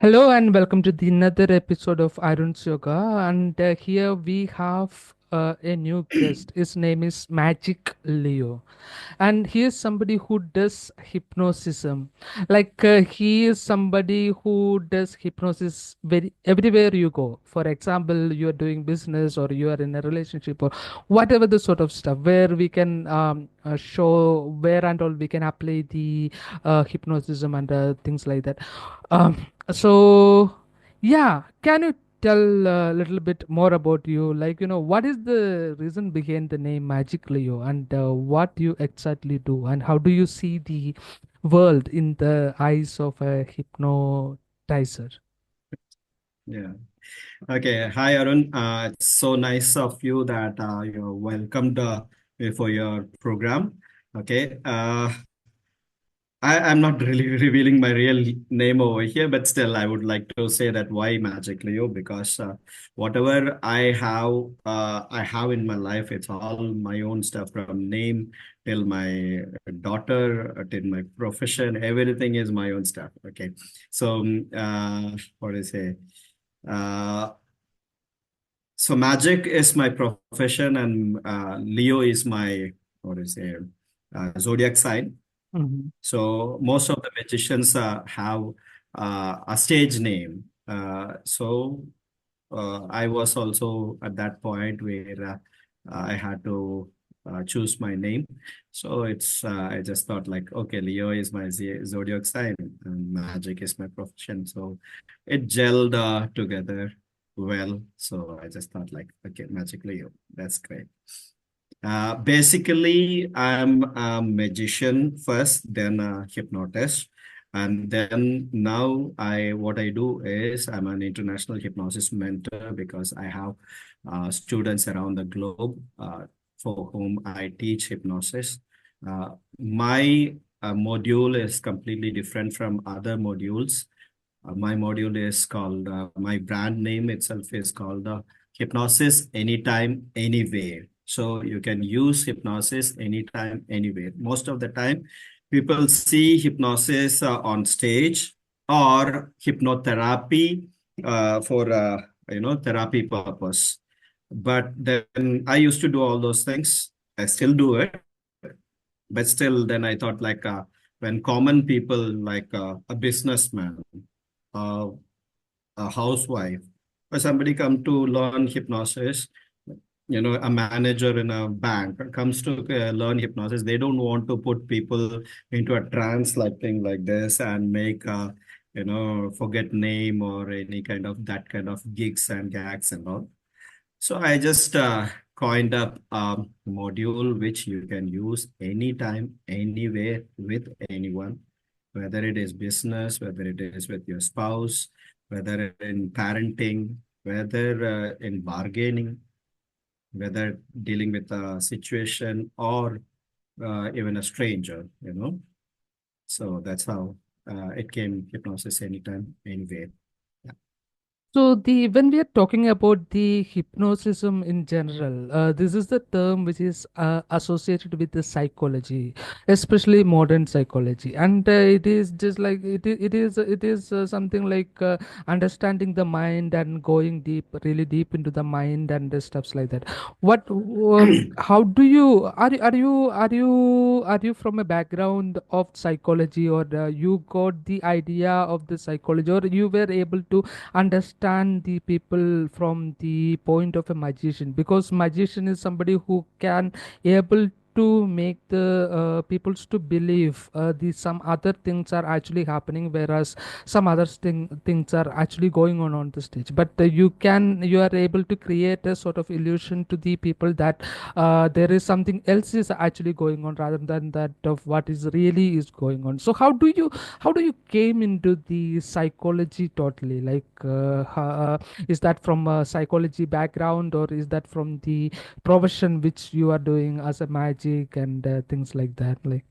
Hello and welcome to the another episode of Iron's Yoga. And here we have a new guest. His name is Magic Leo, and he is somebody who does hypnosism. He is somebody who does hypnosis very everywhere you go. For example, you are doing business or you are in a relationship or whatever the sort of stuff where we can show where and all we can apply the hypnosism and things like that. So, yeah, can you tell a little bit more about you? What is the reason behind the name Magic Leo and what you exactly do and how do you see the world in the eyes of a hypnotizer? Yeah. Okay. Hi, Arun. It's so nice of you that you welcomed me for your program. Okay. I'm not really revealing my real name over here, but still, I would like to say that why Magic Leo? Because whatever I have in my life, it's all my own stuff from name till my daughter, till my profession. Everything is my own stuff. Okay. So, what do I say? Uh, So magic is my profession, and Leo is my what is it, zodiac sign. Mhm. So most of the magicians have a stage name. I was also at that point where I had to choose my name. So I just thought like, okay, Leo is my zodiac sign, and magic is my profession. So it gelled together well. So I just thought like, okay, Magic Leo, that's great. Basically, I'm a magician first, then a hypnotist, and then now I what I do is I'm an international hypnosis mentor because I have students around the globe for whom I teach hypnosis. My module is completely different from other modules. My module is called, my brand name itself is called Hypnosis Anytime, Anywhere. So you can use hypnosis anytime, anywhere. Most of the time, people see hypnosis on stage or hypnotherapy for therapy purpose. But then I used to do all those things. I still do it, but still, then I thought like when common people like a businessman, uh, a housewife, or somebody come to learn hypnosis, a manager in a bank comes to learn hypnosis, they don't want to put people into a trance like thing like this and make forget name or any kind of that kind of gigs and gags and all. So I just coined up a module which you can use anytime, anywhere with anyone, whether it is business, whether it is with your spouse, whether in parenting, whether in bargaining, whether dealing with a situation or even a stranger. So that's how it came hypnosis anytime, anywhere. Yeah. So the when we are talking about the hypnotism in general, this is the term which is associated with the psychology, especially modern psychology, and it is just like it is something like understanding the mind and going deep, really deep into the mind and stuffs like that. How do you are you from a background of psychology, or you got the idea of the psychology, or you were able to understand the people from the point of a magician, because magician is somebody who can able to make the peoples to believe the some other things are actually happening, whereas some other things are actually going on the stage, but you are able to create a sort of illusion to the people that there is something else is actually going on rather than that of what is really is going on. So how do you came into the psychology totally, is that from a psychology background, or is that from the profession which you are doing as a magic and things like that, like?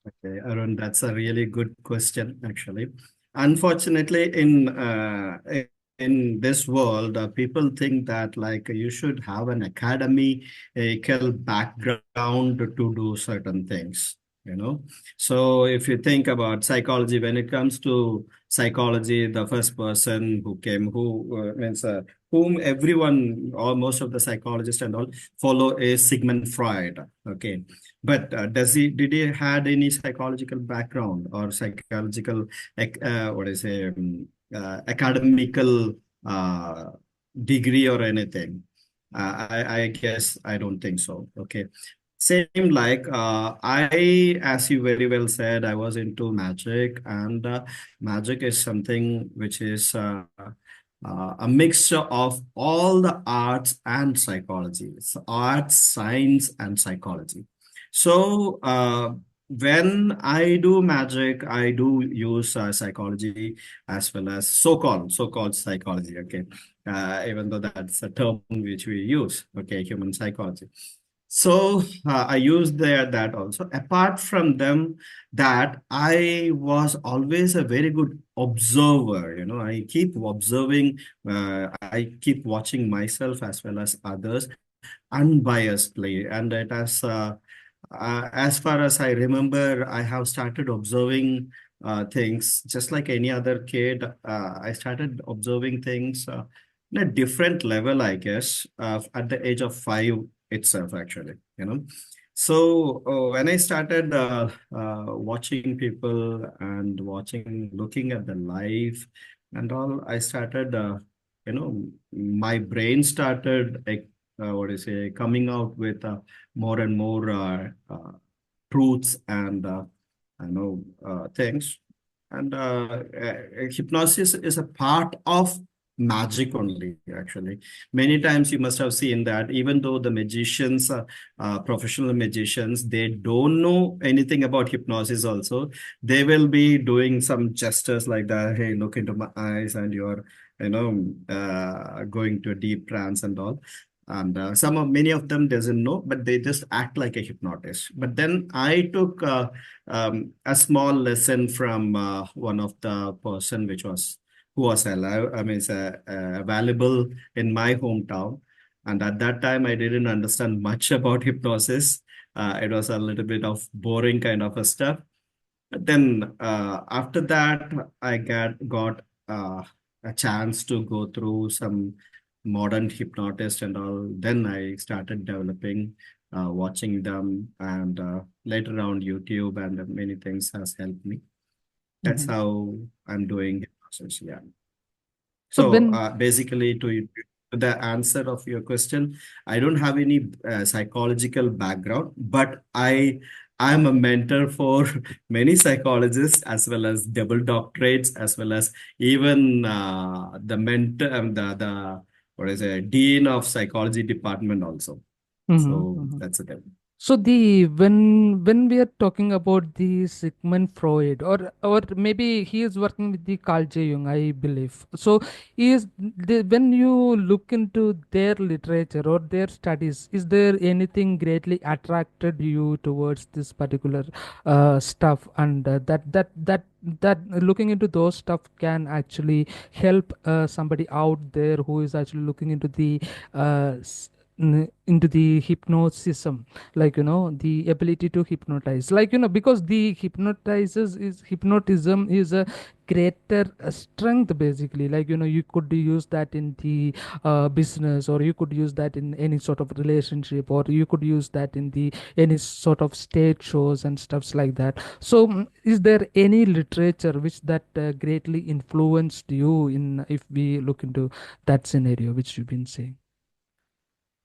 Okay, Arun, that's a really good question, actually. Unfortunately, in this world, people think that like you should have an academical background to do certain things. you know. So if you think about psychology, when it comes to psychology, the first person who came, who means whom everyone or most of the psychologists and all follow is Sigmund Freud. Okay, but did he had any psychological background or psychological what is academical uh, degree or anything? I guess I don't think so. Okay. Same like as you very well said, I was into magic, and magic is something which is a mixture of all the arts and psychology. It's arts, science, and psychology. So when I do magic, I do use psychology as well as so-called psychology. Okay, even though that's a term which we use. Okay, human psychology. So I use that also. Apart from them, that I was always a very good observer. You know, I keep observing. I keep watching myself as well as others unbiasedly, and it has. As far as I remember, I have started observing things just like any other kid. I started observing things in a different level, I guess, at the age of 5 itself, actually, you know. So when I started watching people and looking at the life and all, I started, my brain started, like, what do you say, coming out with more and more truths and things. And hypnosis is a part of magic only, actually. Many times you must have seen that even though the magicians, professional magicians, they don't know anything about hypnosis also, they will be doing some gestures like that. Hey, look into my eyes, and you're, going to a deep trance and all. And many of them doesn't know, but they just act like a hypnotist. But then I took a small lesson from one of the person who was alive. I mean, available in my hometown. And at that time, I didn't understand much about hypnosis. It was a little bit of boring kind of a stuff. But then after that, I got a chance to go through some modern hypnotist and all. Then I started developing, watching them, and later on YouTube and many things has helped me. That's Mhm. how I'm doing hypnosis. Yeah. So So when basically, to the answer of your question, I don't have any psychological background, but I'm a mentor for many psychologists as well as double doctorates, as well as even the mentor, the what is it, dean of psychology department also. Mhm, So mhm. that's it. So the when we are talking about the Sigmund Freud, or maybe he is working with the Carl Jung, I believe. So when you look into their literature or their studies, is there anything greatly attracted you towards this particular stuff, and that looking into those stuff can actually help somebody out there who is actually looking into the into the hypnotism, like the ability to hypnotize, like because the hypnotism is a greater strength, basically, like you could use that in the business, or you could use that in any sort of relationship, or you could use that in the any sort of stage shows and stuffs like that. So is there any literature which that greatly influenced you, in if we look into that scenario which you've been saying?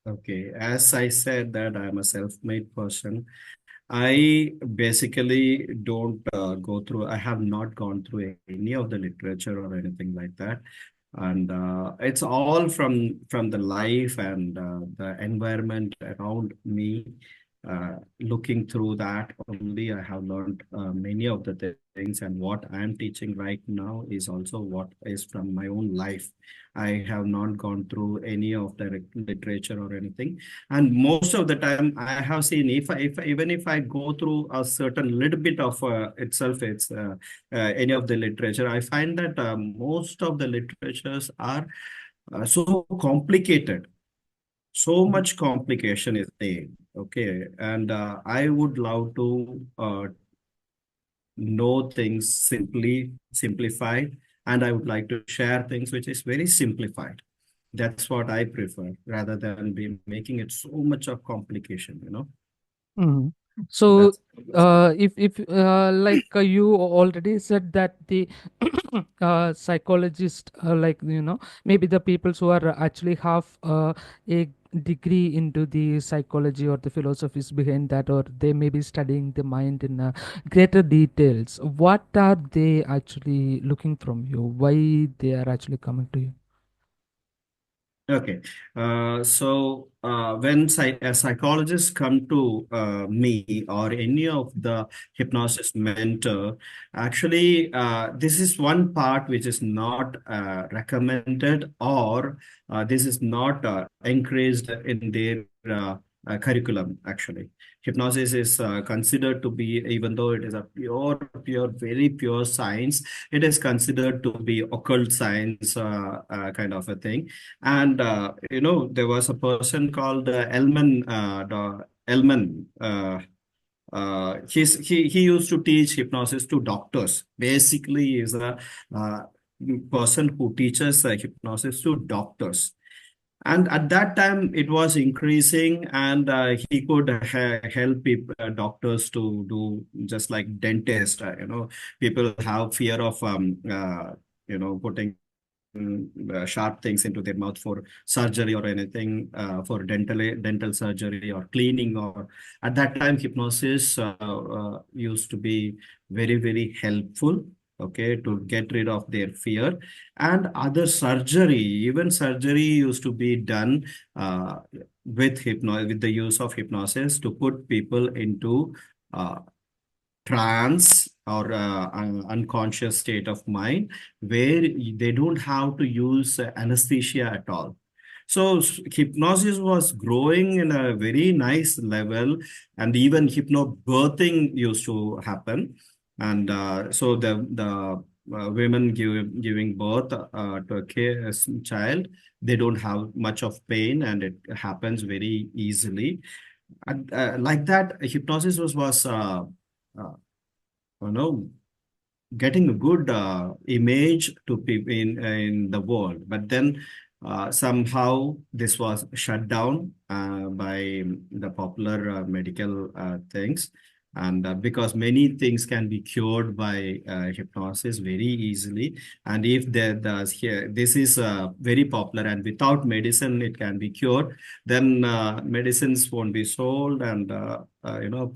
Okay, as I said that I'm a self-made person. I basically don't go through, I have not gone through any of the literature or anything like that. And it's all from the life and the environment around me. Looking through that only, I have learned many of the things, and what I am teaching right now is also what is from my own life. I have not gone through any of the literature or anything. And most of the time, I have seen, even if I go through a certain little bit of itself, it's any of the literature, I find that most of the literatures are so complicated. So Mhm. much complication is there. Okay, and I would love to know things simplified, and I would like to share things which is very simplified. That's what I prefer rather than be making it so much of complication, you know. Mhm. So So, that's what. if like you already said that the psychologist, like maybe the people who are actually have a degree into the psychology or the philosophies behind that, or they may be studying the mind in greater details. What are they actually looking from you? Why they are actually coming to you? Okay. When psychologists come to me or any of the hypnosis mentor, actually, this is one part which is not recommended, or this is not encouraged in their curriculum, actually. Hypnosis is considered to be, even though it is a pure, very pure science, it is considered to be occult science kind of a thing. And there was a person called Elman. He used to teach hypnosis to doctors. Basically, he is a uh, person who teaches hypnosis to doctors. And at that time, it was increasing, and he could help people, doctors to do just like dentist. People have fear of putting sharp things into their mouth for surgery or anything, for dental surgery or cleaning. Or at that time, hypnosis used to be very helpful, okay, to get rid of their fear. And other surgery, even surgery used to be done uh, with the use of hypnosis to put people into uh, trance or unconscious state of mind, where they don't have to use anesthesia at all. So hypnosis was growing in a very nice level, and even hypnobirthing used to happen. And so the women giving birth to a child, they don't have much of pain, and it happens very easily. And, like that, hypnosis was uh, you know getting a good image to people in the world. But then somehow this was shut down by the popular medical things. And because many things can be cured by hypnosis very easily. And if here this is very popular, and without medicine it can be cured, then medicines won't be sold. And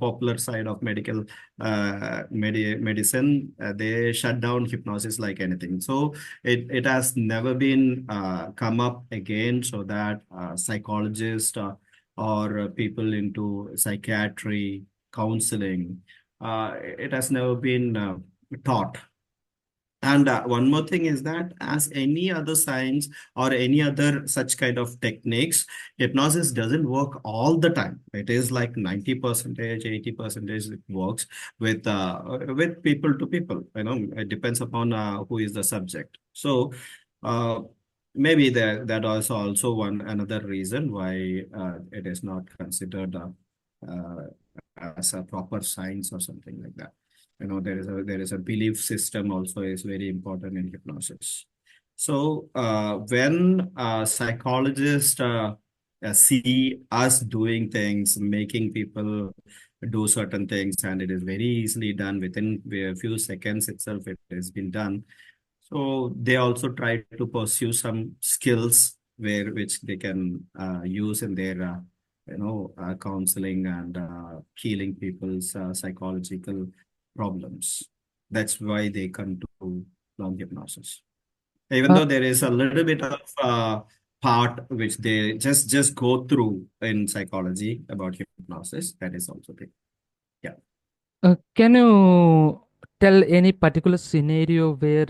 popular side of medicine, they shut down hypnosis like anything. So it has never been come up again, so that psychologists or people into psychiatry, counseling, it has never been taught. And one more thing is that, as any other science or any other such kind of techniques, hypnosis doesn't work all the time. It is like 90 percentage, 80 percentage it works with people to people. It depends upon who is the subject. So uh, maybe that is also one another reason why it is not considered uh, as a proper science or something like that. There is a belief system also is very important in hypnosis. So when psychologists see us doing things, making people do certain things, and it is very easily done within a few seconds itself, it has been done. So they also try to pursue some skills which they can use in their counseling and healing people's psychological problems. That's why they come to long hypnosis. Even Uh, though there is a little bit of part which they just go through in psychology about hypnosis, that is also there. Yeah. can you tell any particular scenario where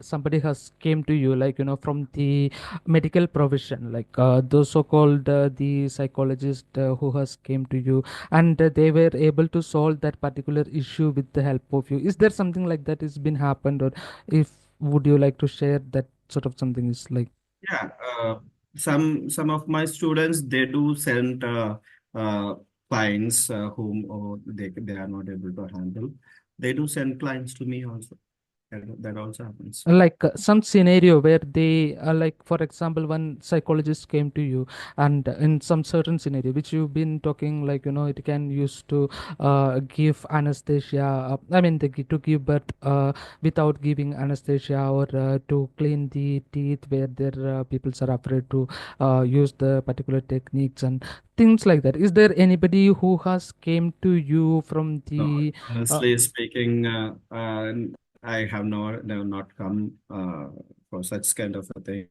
somebody has came to you, like from the medical profession, like those so-called the psychologist who has came to you, and they were able to solve that particular issue with the help of you? Is there something like that has been happened, or if would you like to share that sort of something is like? Yeah, some of my students, they do send. clients whom they are not able to handle, they do send clients to me also. That also happens. Like some scenario where they like for example one psychologist came to you, and in some certain scenario which you've been talking, like it can use to give anesthesia, I mean to give birth without giving anesthesia, or to clean the teeth where there people are afraid to use the particular techniques and things like that. Is there anybody who has came to you from No, the uh, honestly speaking, I have not come for such kind of a thing.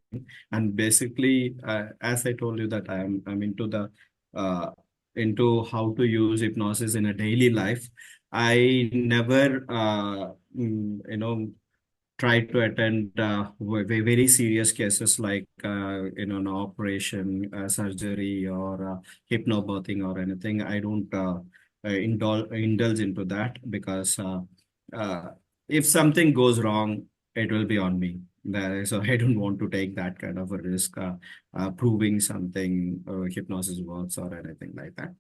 And basically, as I told you that I'm into the uh, into how to use hypnosis in a daily life. I never try to attend very serious cases like an operation, surgery, or hypnobirthing or anything. I don't indulge into that because uh, if something goes wrong, it will be on me. So I don't want to take that kind of a risk, proving something hypnosis works or anything like that.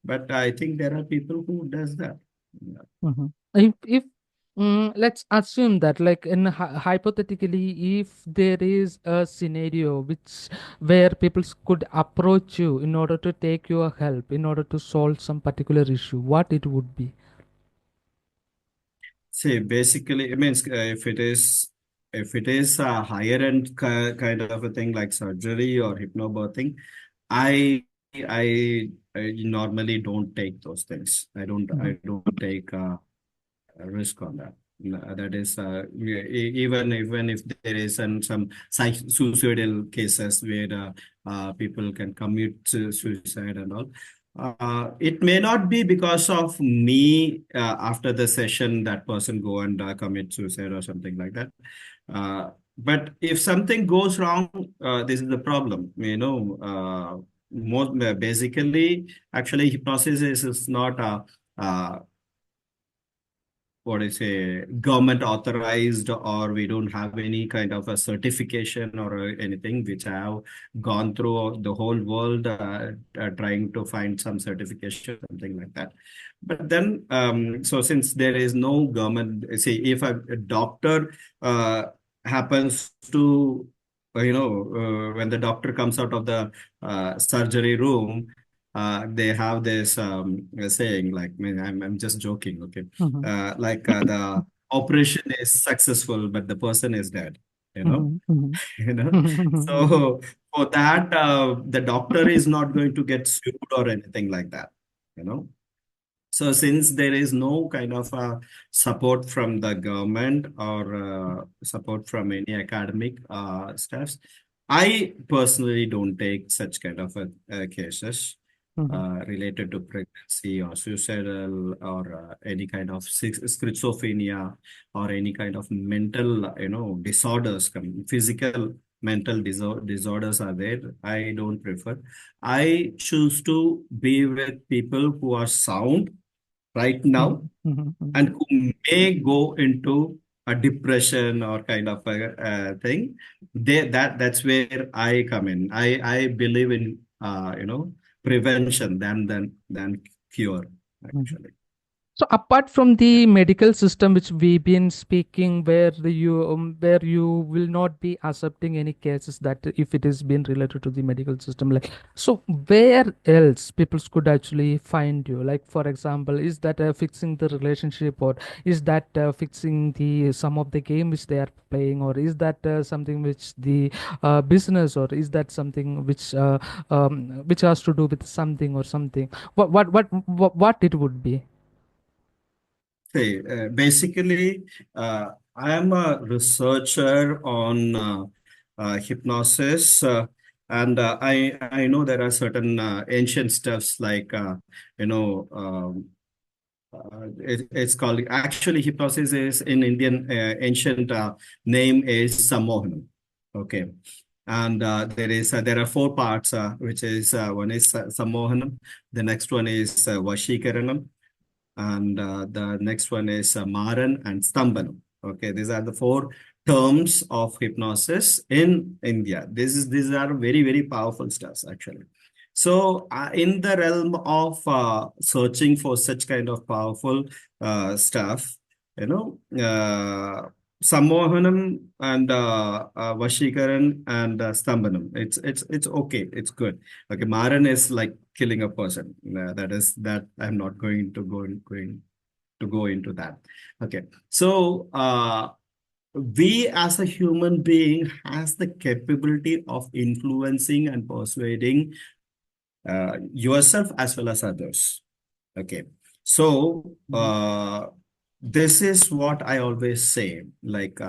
But I think there are people who does that. Yeah. Mhm. If let's assume that, like in hypothetically, if there is a scenario which where people could approach you in order to take your help in order to solve some particular issue, what it would be? See, basically, it means if it is a higher end kind of a thing like surgery or hypnobirthing, I normally don't take those things. I Mhm, don't take a risk on that. That is, even if there is some suicidal cases where people can commit suicide and all. It may not be because of me after the session that person go and commit suicide or something like that. But if something goes wrong, this is the problem. Most basically, actually, hypnosis is not a what is a government authorized, or we don't have any kind of a certification or anything which I have gone through the whole world trying to find some certification, something like that. But then so since there is no government, see, if a doctor happens to when the doctor comes out of the surgery room, they have this saying, like, I mean, I'm just joking, okay, mhm, the operation is successful, but the person is dead, you know, mhm, mhm, you know. mhm, So for that, the doctor is not going to get sued or anything like that, you know. So since there is no kind of support from the government or support from any academic staffs, I personally don't take such kind of cases mhm, related to pregnancy or suicidal or any kind of schizophrenia or any kind of mental, disorders, physical mental disorders are there. I don't prefer. I choose to be with people who are sound right now mhm, mhm, mhm, and who may go into a depression or kind of a, thing. That's where I come in. I believe in prevention than cure, mhm. actually. So apart from Yeah. the medical system which we've been speaking, where you will not be accepting any cases that if it is been related to the medical system, like, so where else people could actually find you? Like for example, is that fixing the relationship, or is that fixing the some of the game which they are playing, or is that something which the business, or is that something which has to do with something or something? What it would be? See, basically, I am a researcher on hypnosis, and I know there are certain ancient stuffs like it's called, actually, hypnosis is in Indian ancient name is Samohanam. Okay. And there are four parts, which is one is Samohanam, the next one is Vashikaranam, and the next one is Maran and Stambanam. Okay, these are the four terms of hypnosis in India. These are very, very powerful stuffs, actually. So, in the realm of searching for such kind of powerful stuff, you know, Sammohanam and Vashikaran and Stambanam. It's okay. It's good. Okay, Maran is like killing a person. That is that I'm not going to go into that. Okay, so we as a human being has the capability of influencing and persuading yourself as well as others. Okay. So Mhm. this is what I always say. Like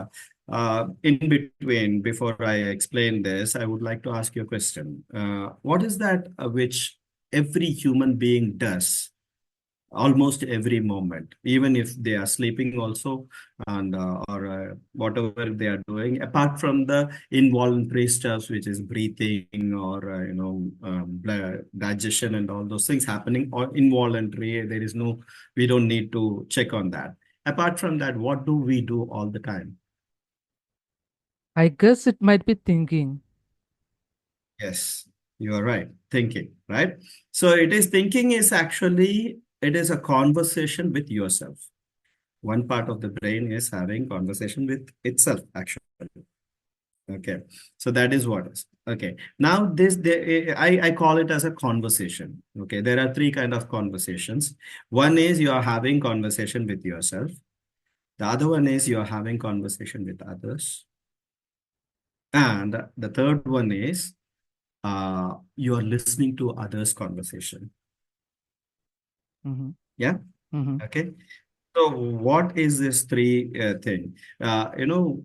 in between, before I explain this, I would like to ask you a question. What is that which every human being does almost every moment, even if they are sleeping also, and or whatever they are doing, apart from the involuntary stuff, which is breathing or digestion and all those things happening, or involuntary. There is no, we don't need to check on that. Apart from that, what do we do all the time? I guess it might be thinking. Yes, you are right. Thinking, right? So it is thinking is actually, it is a conversation with yourself. One part of the brain is having conversation with itself actually. Okay, so that is what is okay. Now I call it as a conversation. Okay, there are three kind of conversations. One is you are having conversation with yourself. The other one is you are having conversation with others, and the third one is you are listening to others conversation. Mm-hmm. Yeah. Mm-hmm. Okay. So what is this three thing?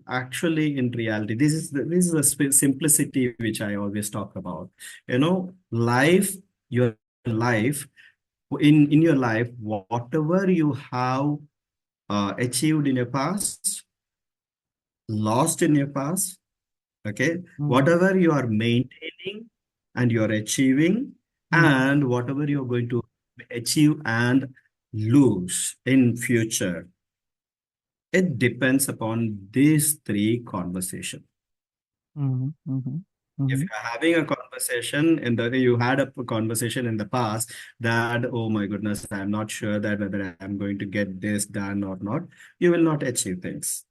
Actually, in reality, this is the simplicity which I always talk about. Life, your life, in your life, whatever you have achieved in your past, lost in your past, okay, Mm-hmm. whatever you are maintaining and you are achieving, Mm-hmm. and whatever you are going to achieve and lose in future, it depends upon these three conversations. Mm-hmm. Mm-hmm. If Mm-hmm. you're having a conversation and you had a conversation in the past that, oh my goodness, I'm not sure that whether I'm going to get this done or not, you will not achieve things.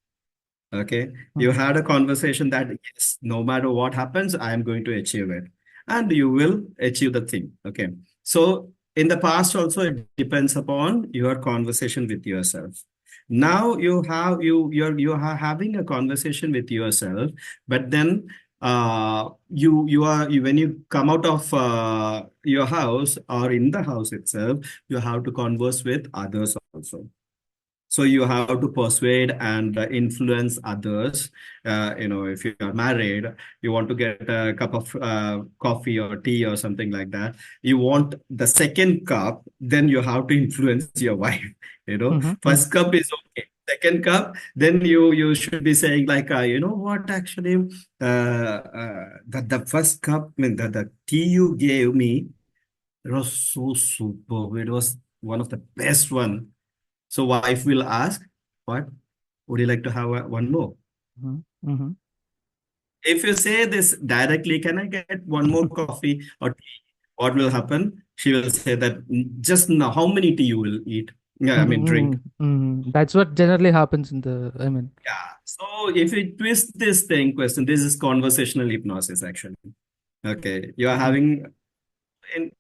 Okay. You Mm-hmm. had a conversation that, yes, no matter what happens, I am going to achieve it. And you will achieve the thing. Okay. So in the past also, it depends upon your conversation with yourself. Now you are having a conversation with yourself, but then when you come out of your house or in the house itself, you have to converse with others also. So you have to persuade and influence others. If you are married, you want to get a cup of coffee or tea or something like that. You want the second cup, then you have to influence your wife. Mm-hmm. First cup is okay. Second cup, then you should be saying like, you know what, actually, the first cup, I mean, the tea you gave me, it was so superb. It was one of the best one. So wife will ask, what? Would you like to have one more? Mm-hmm. If you say this directly, can I get one more coffee or tea? What will happen? She will say that, just now, how many tea you will eat? Yeah, I mean, drink. Mm-hmm. That's what generally happens in the, I mean. Yeah. So if you twist this thing question, this is conversational hypnosis actually. Okay. You are Mm-hmm. having in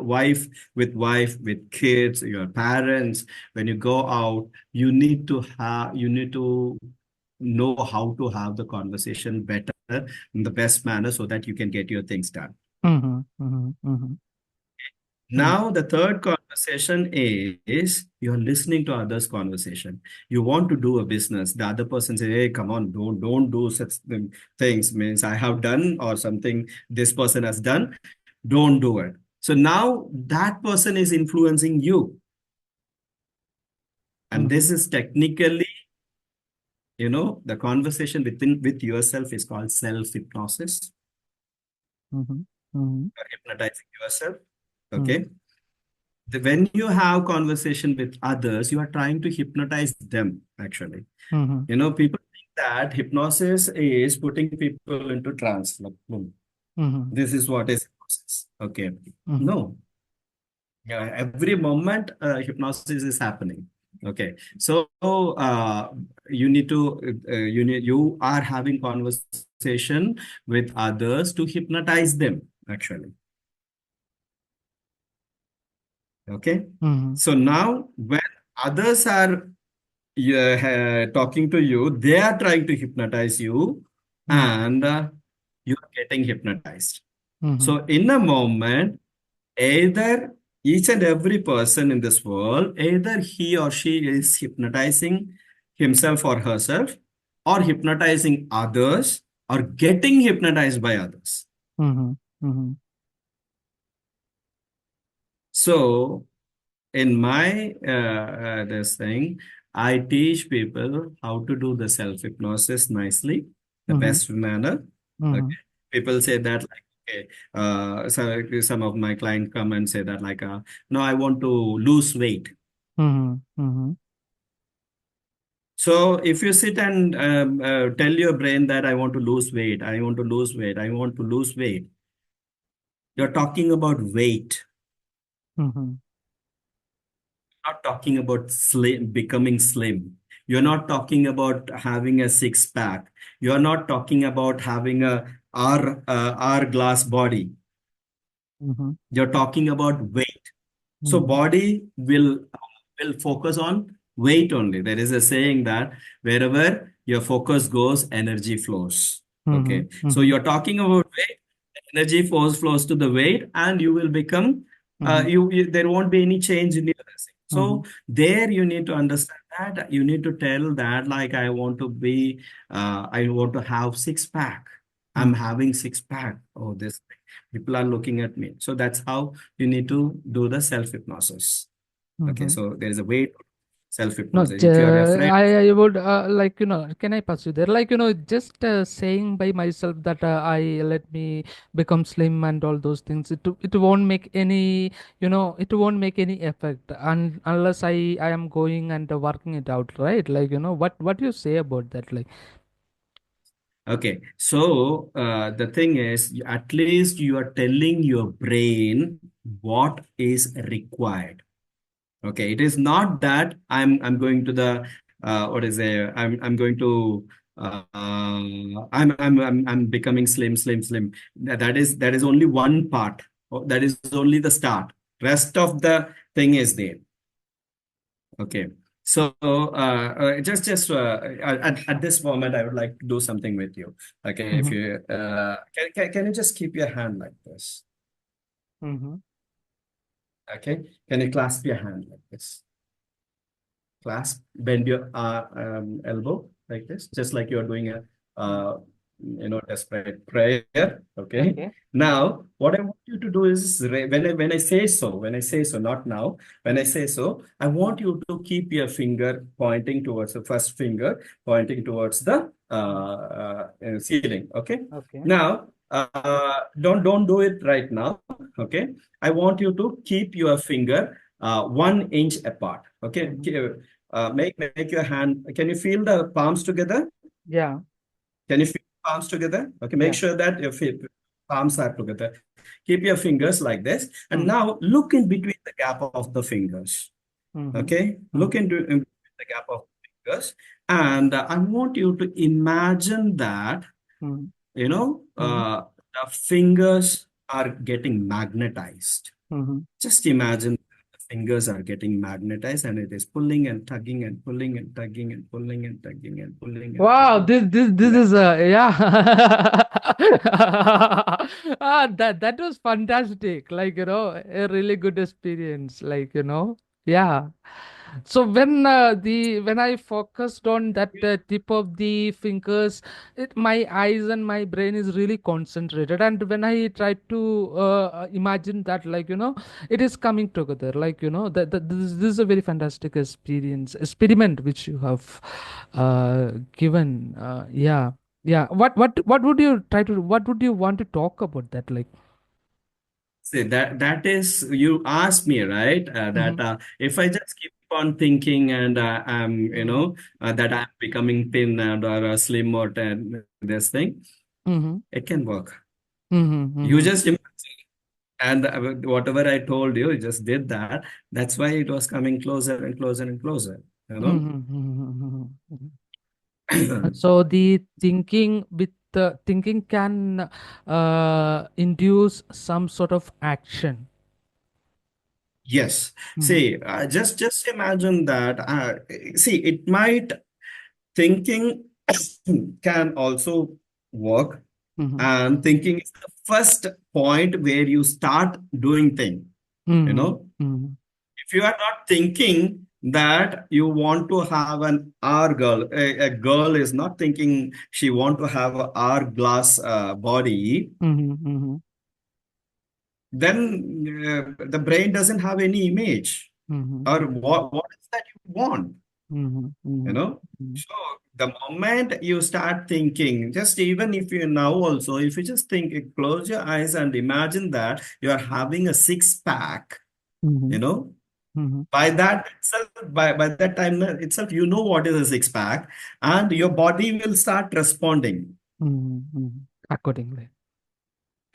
wife with kids, your parents. When you go out, you need to know how to have the conversation better in the best manner so that you can get your things done. Mm-hmm. Mm-hmm. Mm-hmm. Now, the third conversation is you're listening to others' conversation. You want to do a business. The other person say, "Hey, come on, don't do such things." Means I have done or something this person has done. Don't do it. So now that person is influencing you, and Mm-hmm. this is technically, the conversation with yourself is called self hypnosis. Mm-hmm. Mm-hmm. You're hypnotizing yourself. Okay. When you have conversation with others, you are trying to hypnotize them actually. Mm-hmm. People think that hypnosis is putting people into trance. Like, boom. Mm-hmm. This is what is hypnosis. Okay. Mm-hmm. No, every moment hypnosis is happening. Okay. So you need to you are having conversation with others to hypnotize them actually. Okay. Mm-hmm. So now when others are talking to you, they are trying to hypnotize you, and you are getting hypnotized. Mm-hmm. So in a moment, either each and every person in this world, either he or she is hypnotizing himself or herself, or hypnotizing others, or getting hypnotized by others. Mm-hmm. Mm-hmm. So in my this thing, I teach people how to do the self hypnosis nicely, the Mm-hmm. best manner. Mm-hmm. Okay, people say that like, okay, so some of my clients come and say that like, no, I want to lose weight. Mm-hmm. Mm-hmm. So if you sit and tell your brain that I want to lose weight, I want to lose weight, I want to lose weight, you're talking about weight, Mm-hmm. not talking about slim, becoming slim. You're not talking about having a six pack. You're not talking about having a hourglass body. Mm-hmm. You're talking about weight. So Mm-hmm. body will focus on weight only. There is a saying that wherever your focus goes, energy flows. Mm-hmm. Okay. So Mm-hmm. you're talking about weight, energy flows to the weight, and you will become Mm-hmm. there won't be any change in your dressing. Mm-hmm. So there you need to understand that you need to tell that like I want to have six pack. I'm Mm-hmm. having six pack. Oh, this people are looking at me. So that's how you need to do the self hypnosis. Okay, Mm-hmm. so there is a way to self No, hypnosis. If you are afraid, I would like, can I pursue there? Like, just saying by myself that I let me become slim and all those things. It won't make any, it won't make any effect unless I am going and working it out, right? Like, what you say about that? Like, okay, so the thing is, at least you are telling your brain what is required. Okay, it is not that I'm going to the what is it? I'm going to I'm becoming slim. That is only one part. That is only the start. Rest of the thing is there. Okay. So just at this moment, I would like to do something with you. Okay, if mm-hmm. you can you just keep your hand like this? Mm-hmm. Okay, can you clasp your hand like this? Clasp, bend your elbow like this, just like you're doing a desperate prayer. Okay. Okay. Now, what I want you to do is when I say so, not now. When I say so, I want you to keep your finger pointing towards the first finger pointing towards the ceiling. Okay. Okay. Now, don't do it right now. Okay. I want you to keep your finger 1 inch apart. Okay. Mm-hmm. Make your hand. Can you feel the palms together? Yeah. Can you feel palms together? Okay. Make Yeah. sure that your feet, palms are together. Keep your fingers like this, and Mm-hmm. now look in between the gap of the fingers. Mm-hmm. Okay. Look Mm-hmm. into in the gap of fingers, and I want you to imagine that Mm-hmm. the fingers are getting magnetized. Mm-hmm. Just imagine the fingers are getting magnetized and it is pulling and tugging and pulling and tugging and pulling and tugging and pulling and Wow, tugging. this That, is yeah. That was fantastic. Like, a really good experience. Like, yeah. So when I focused on that tip of the fingers, my eyes and my brain is really concentrated. And when I try to imagine that, like, it is coming together. Like, this is a very fantastic experiment which you have given. Yeah, yeah. What would you try to? What would you want to talk about that? Like. see, that is, you asked me, right? Mm-hmm. That if I just keep on thinking and Mm-hmm. that I'm becoming thin and or slim or this thing, Mm-hmm. it can work. Mm-hmm. You Mm-hmm. just imagine. And whatever I told you, you just did that. That's why it was coming closer and closer and closer, you know? Mhm, mhm, mhm, mhm. So the thinking with the thinking can induce some sort of action. Yes. Mhm, See, just imagine that. See, it might thinking can also work, mhm, and thinking is the first point where you start doing thing. You mhm, know, mhm, if you are not thinking that you want to have an hour girl, a girl is not thinking she want to have a hourglass body, mhm, mhm, then the brain doesn't have any image mhm, or what is that you want, mhm, you mhm, know. mhm, So the moment you start thinking, just even if you now also, if you just think, close your eyes and imagine that you are having a six pack, you mhm, know, mhm, by that itself, by that time itself, you know what is a six pack, and your body will start responding mhm, mhm. Accordingly.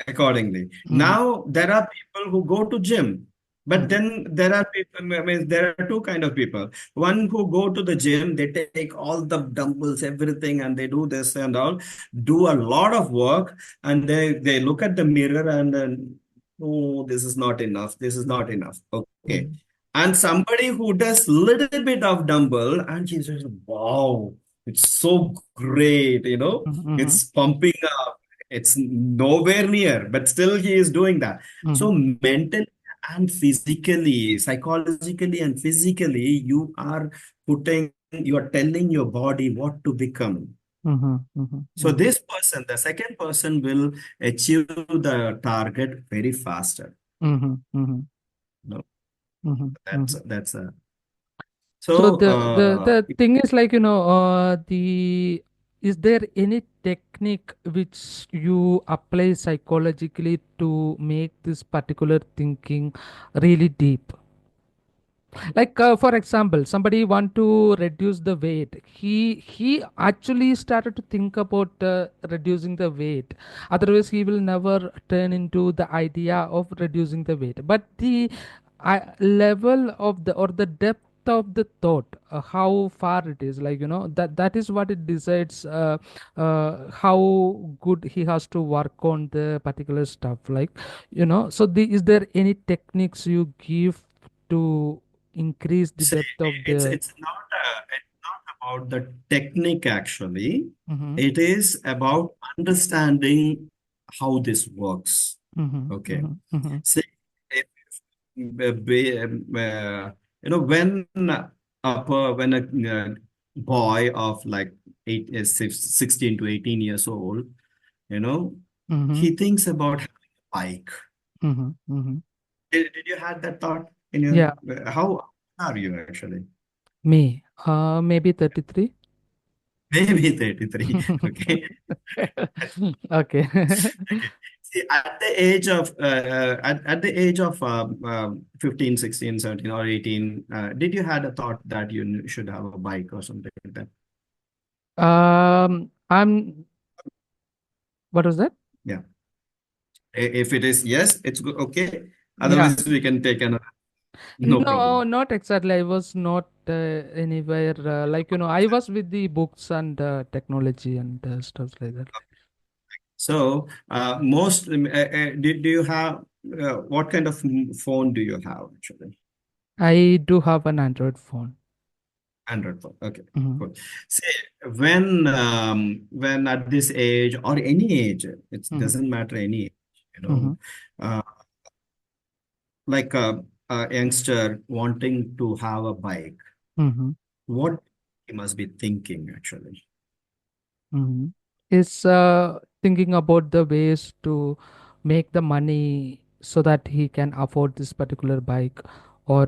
accordingly. Mhm, Now, there are people who go to gym, but mhm, then there are people, I mean, there are two kind of people. One who go to the gym, they take all the dumbbells, everything, and they do this and all, do a lot of work, and they look at the mirror and then, oh, this is not enough. This is not enough. Okay. mhm, And somebody who does little bit of dumbbell, and she's just, wow, it's so great, you know, mhm, it's pumping up. It's nowhere near, but still he is doing that. So mhm, mentally and physically, psychologically and physically, you are telling your body what to become. mhm, mhm, So mhm, this person, the second person will achieve the target very faster. mhm, mhm, No, mhm, that's mhm. that's a So so the thing is like, the is there any technique which you apply psychologically to make this particular thinking really deep? Like for example, somebody want to reduce the weight. He actually started to think about reducing the weight. Otherwise, he will never turn into the idea of reducing the weight. But the level of the or the depth of the thought, how far it is, like that is what it decides how good he has to work on the particular stuff. Like so is there any techniques you give to increase the See, depth of it's the. not about the technique actually. Mm-hmm, It is about understanding how this works. mm-hmm, Okay. mm-hmm, mm-hmm, See, if, when when a boy of like 16 to 18 years old, you know, mm-hmm, he thinks about having a bike. mm-hmm, mm-hmm. Did you had that thought in your, Yeah, how are you actually? me maybe 33. Maybe 33. Okay. Okay. Okay. See, at the age of 15, 16, 17, or 18, did you had a thought that you should have a bike or something like that? I'm what was that? Yeah. If it is yes, it's good. Okay. Yeah. Otherwise, we can take another. No No, problem. not exactly. I was not anywhere like I was with the books and technology and stuff like that. So, do you have what kind of phone do you have actually? I do have an Android phone. Android phone. Okay, Mm-hmm, cool. See, when at this age or any age, it mm-hmm, doesn't matter any age, you mm-hmm, know, uh, like a youngster wanting to have a bike, mm-hmm. what he must be thinking actually. Mm-hmm. Is thinking about the ways to make the money so that he can afford this particular bike, or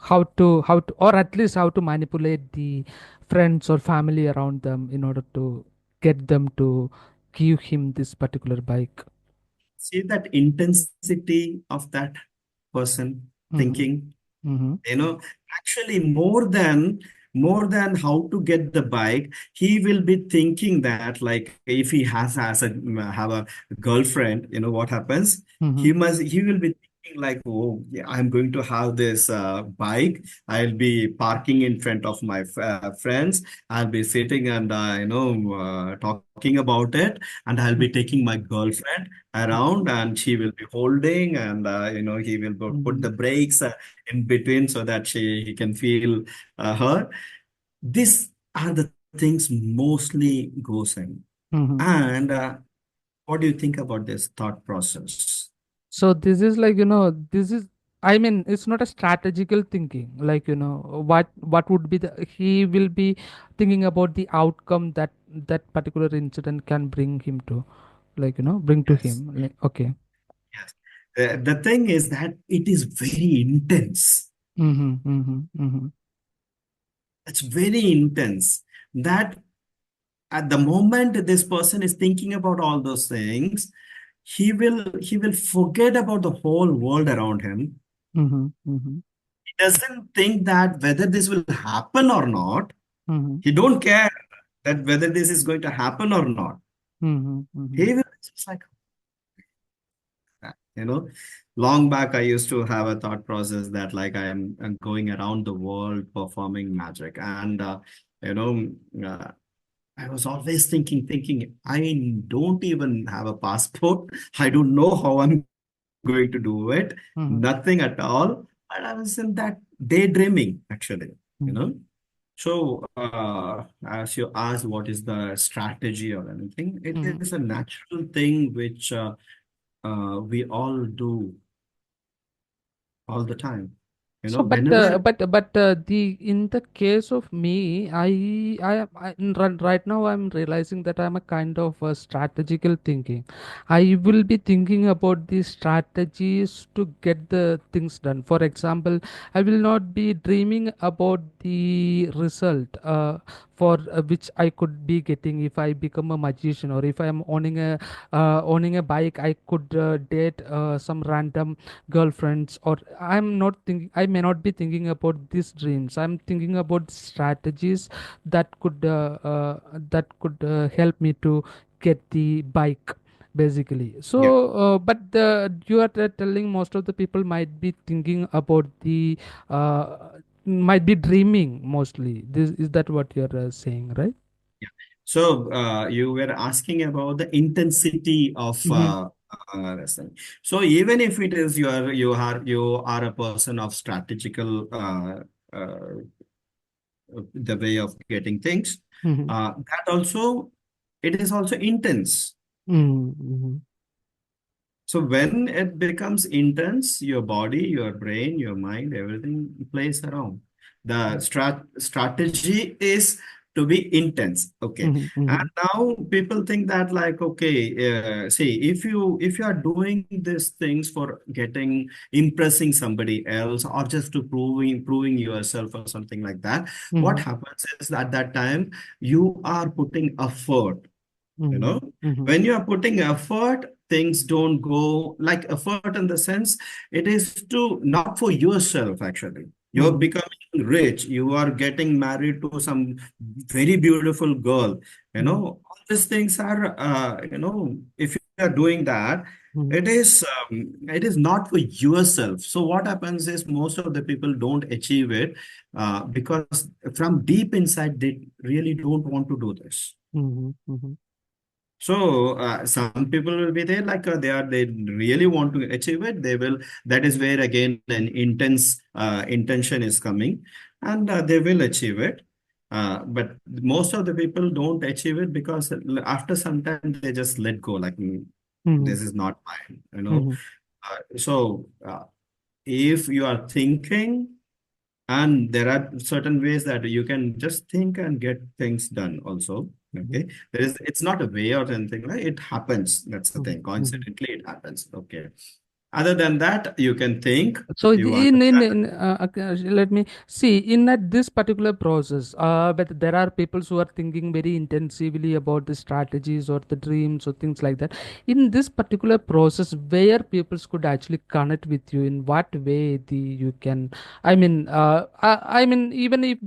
how to, or at least how to manipulate the friends or family around them in order to get them to give him this particular bike. See that intensity of that person Mm-hmm, thinking, mm-hmm, you know, actually more than. more than how to get the bike, he will be thinking that like if he has a have a girlfriend, you know what happens? Mm-hmm. He will be thinking like, oh, yeah, I'm going to have this bike. I'll be parking in front of my friends. I'll be sitting and talking about it, and I'll be taking my girlfriend around, and she will be holding, and he will put Mm-hmm. the brakes in between so that he can feel her. These are the things mostly goes in. Mm-hmm. And what do you think about this thought process? So this is like, this is, I mean, it's not a strategical thinking. Like, what would be he will be thinking about the outcome that that particular incident can bring him to, like, bring to Yes, him. Like, okay. yes. The thing is that it is very intense. Mm-hmm. Mm-hmm. Mm-hmm. It's very intense that at the moment this person is thinking about all those things, he will forget about the whole world around him. Mm-hmm. Mm-hmm. He doesn't think that whether this will happen or not. Mm-hmm. He don't care that whether this is going to happen or not. Mm-hmm. Mm-hmm. He will just like that. Long back I used to have a thought process that like I'm going around the world performing magic, and you know uh, I was always thinking, I don't even have a passport. I don't know how I'm going to do it. Nothing at all. But I was in that daydreaming, actually, you know. Mm-hmm. So, as you asked, what is the strategy or anything? It Mm-hmm. is a natural thing which we all do all the time. So, Whenever, the in the case of me, right now I'm realizing that I'm a kind of a strategical thinking. I will be thinking about the strategies to get the things done. For example, I will not be dreaming about the result for which I could be getting if I become a magician, or if I am owning a bike. I could date some random girlfriends, or I may not be thinking about these dreams. I'm thinking about strategies that could help me to get the bike, basically. So yeah. you are telling most of the people might be thinking about the might be dreaming mostly. This is that what you're saying, right? Yeah. So you were asking about the intensity of Mm-hmm. wrestling. So even if it is you are a person of strategical the way of getting things, Mm-hmm. that also it is also intense. Mm-hmm. So when it becomes intense, your body, your brain, your mind, everything plays around. The strategy is to be intense. Okay. Mm-hmm. And Mm-hmm. now people think that like, okay, see, if you are doing these things for getting impressing somebody else, or just to proving yourself or something like that, what Mm-hmm. happens is that that time you are putting effort. you Mm-hmm. know Mm-hmm. when you are putting effort, things don't go like effort in the sense it is to not for yourself. Actually, you're Mm-hmm. becoming rich, you are getting married to some very beautiful girl. Mm-hmm. All these things are if you are doing that, Mm-hmm. it is not for yourself. So what happens is most of the people don't achieve it because from deep inside they really don't want to do this. Mhm, mhm, So some people will be there like they really want to achieve it. They will. That is where again an intense intention is coming, and they will achieve it. But most of the people don't achieve it because after some time they just let go. Like mhm, this is not mine. mhm, So if you are thinking, and there are certain ways that you can just think and get things done also. mhm, Okay. It's not a way or anything, like it happens. That's the mhm, thing. mhm, Coincidentally, it happens. Okay. Other than that, you can think, So you in, understand. okay, let me see in that this particular process, but there are people who are thinking very intensively about the strategies or the dreams or things like that. In this particular process, where people could actually connect with you, in what way the you can, I mean, even if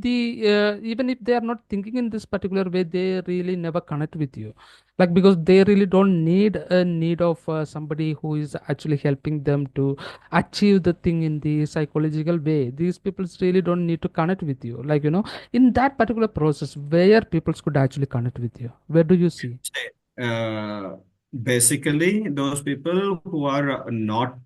they are not thinking in this particular way, they really never connect with you, like because they really don't need a need of somebody who is actually helping them to achieve the thing in the psychological way. These people really don't need to connect with you, like in that particular process where people could actually connect with you, where do you see? Say, basically, those people who are not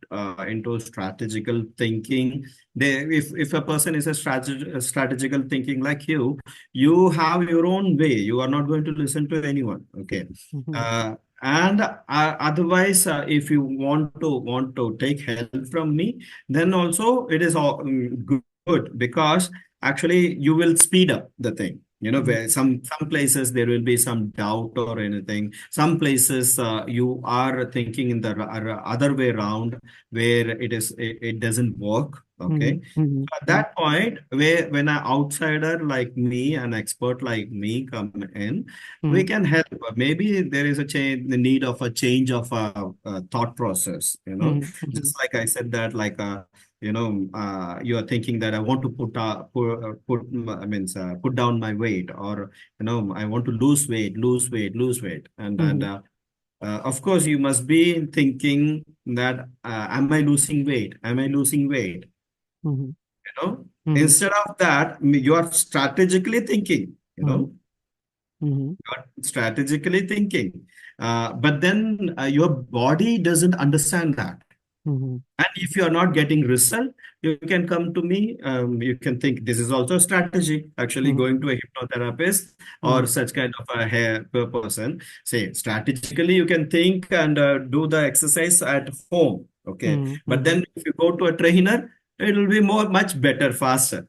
into strategical thinking, if a person is a strategical thinking like you have your own way. You are not going to listen to anyone. Okay. Mhm, And otherwise, if you want to take help from me, then also it is all good, because actually you will speed up the thing. mhm, Where some places there will be some doubt or anything. Some places you are thinking in the other way around, where it doesn't work. Okay. mhm, mhm, So at mhm, that point, where when an outsider like me, an expert like me come in, we mhm, can help. Maybe there is a change, the need of a change of a thought process. mhm, mhm, Just like I said that, like you are thinking that I want to I mean, put down my weight, or I want to lose weight, lose weight, lose weight, and mhm, of course you must be thinking that am I losing weight? Am I losing weight? mhm, mhm, Instead of that, you are strategically thinking. mhm, mhm, You're strategically thinking, but then your body doesn't understand that. mhm, And if you are not getting result, you can come to me. You can think this is also a strategy. Actually, mhm, going to a hypnotherapist or mhm, such kind of a hair person. Say strategically, you can think and do the exercise at home. Okay, mhm, but mhm, then if you go to a trainer, it will be much better, faster.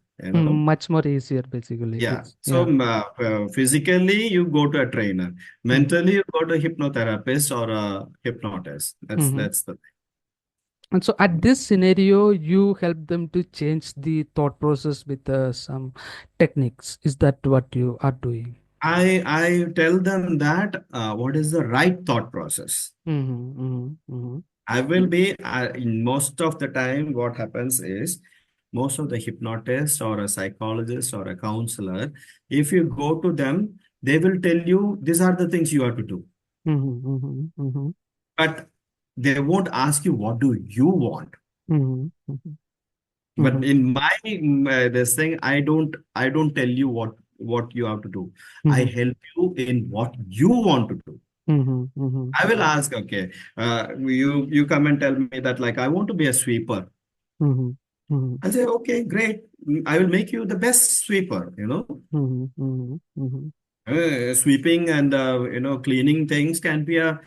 much more easier basically, Yeah. it's So yeah. physically, you go to a trainer. Mhm, Mentally, you go to a hypnotherapist or a hypnotist. mhm. That's the And so at thing. this scenario, you help them to change the thought process with some techniques. Is that what you are doing? I tell them that what is the right thought process. Mm-hmm, mm-hmm, mm-hmm, I will be in most of the time. What happens is most of the hypnotist or a psychologist or a counselor, if you go to them, they will tell you these are the things you have to do, mm-hmm, mm-hmm, mm-hmm, but they won't ask you what do you want. mm-hmm, mm-hmm, But mm-hmm, in my this thing, I don't tell you what you have to do. I mm-hmm, help you in what you want to do. mm-hmm, mm-hmm, I will ask, okay, you come and tell me that like I want to be a sweeper. mm-hmm, mm-hmm, I say, okay, great. I will make you the best sweeper. mm-hmm, mm-hmm, mm-hmm, Sweeping and cleaning things can be a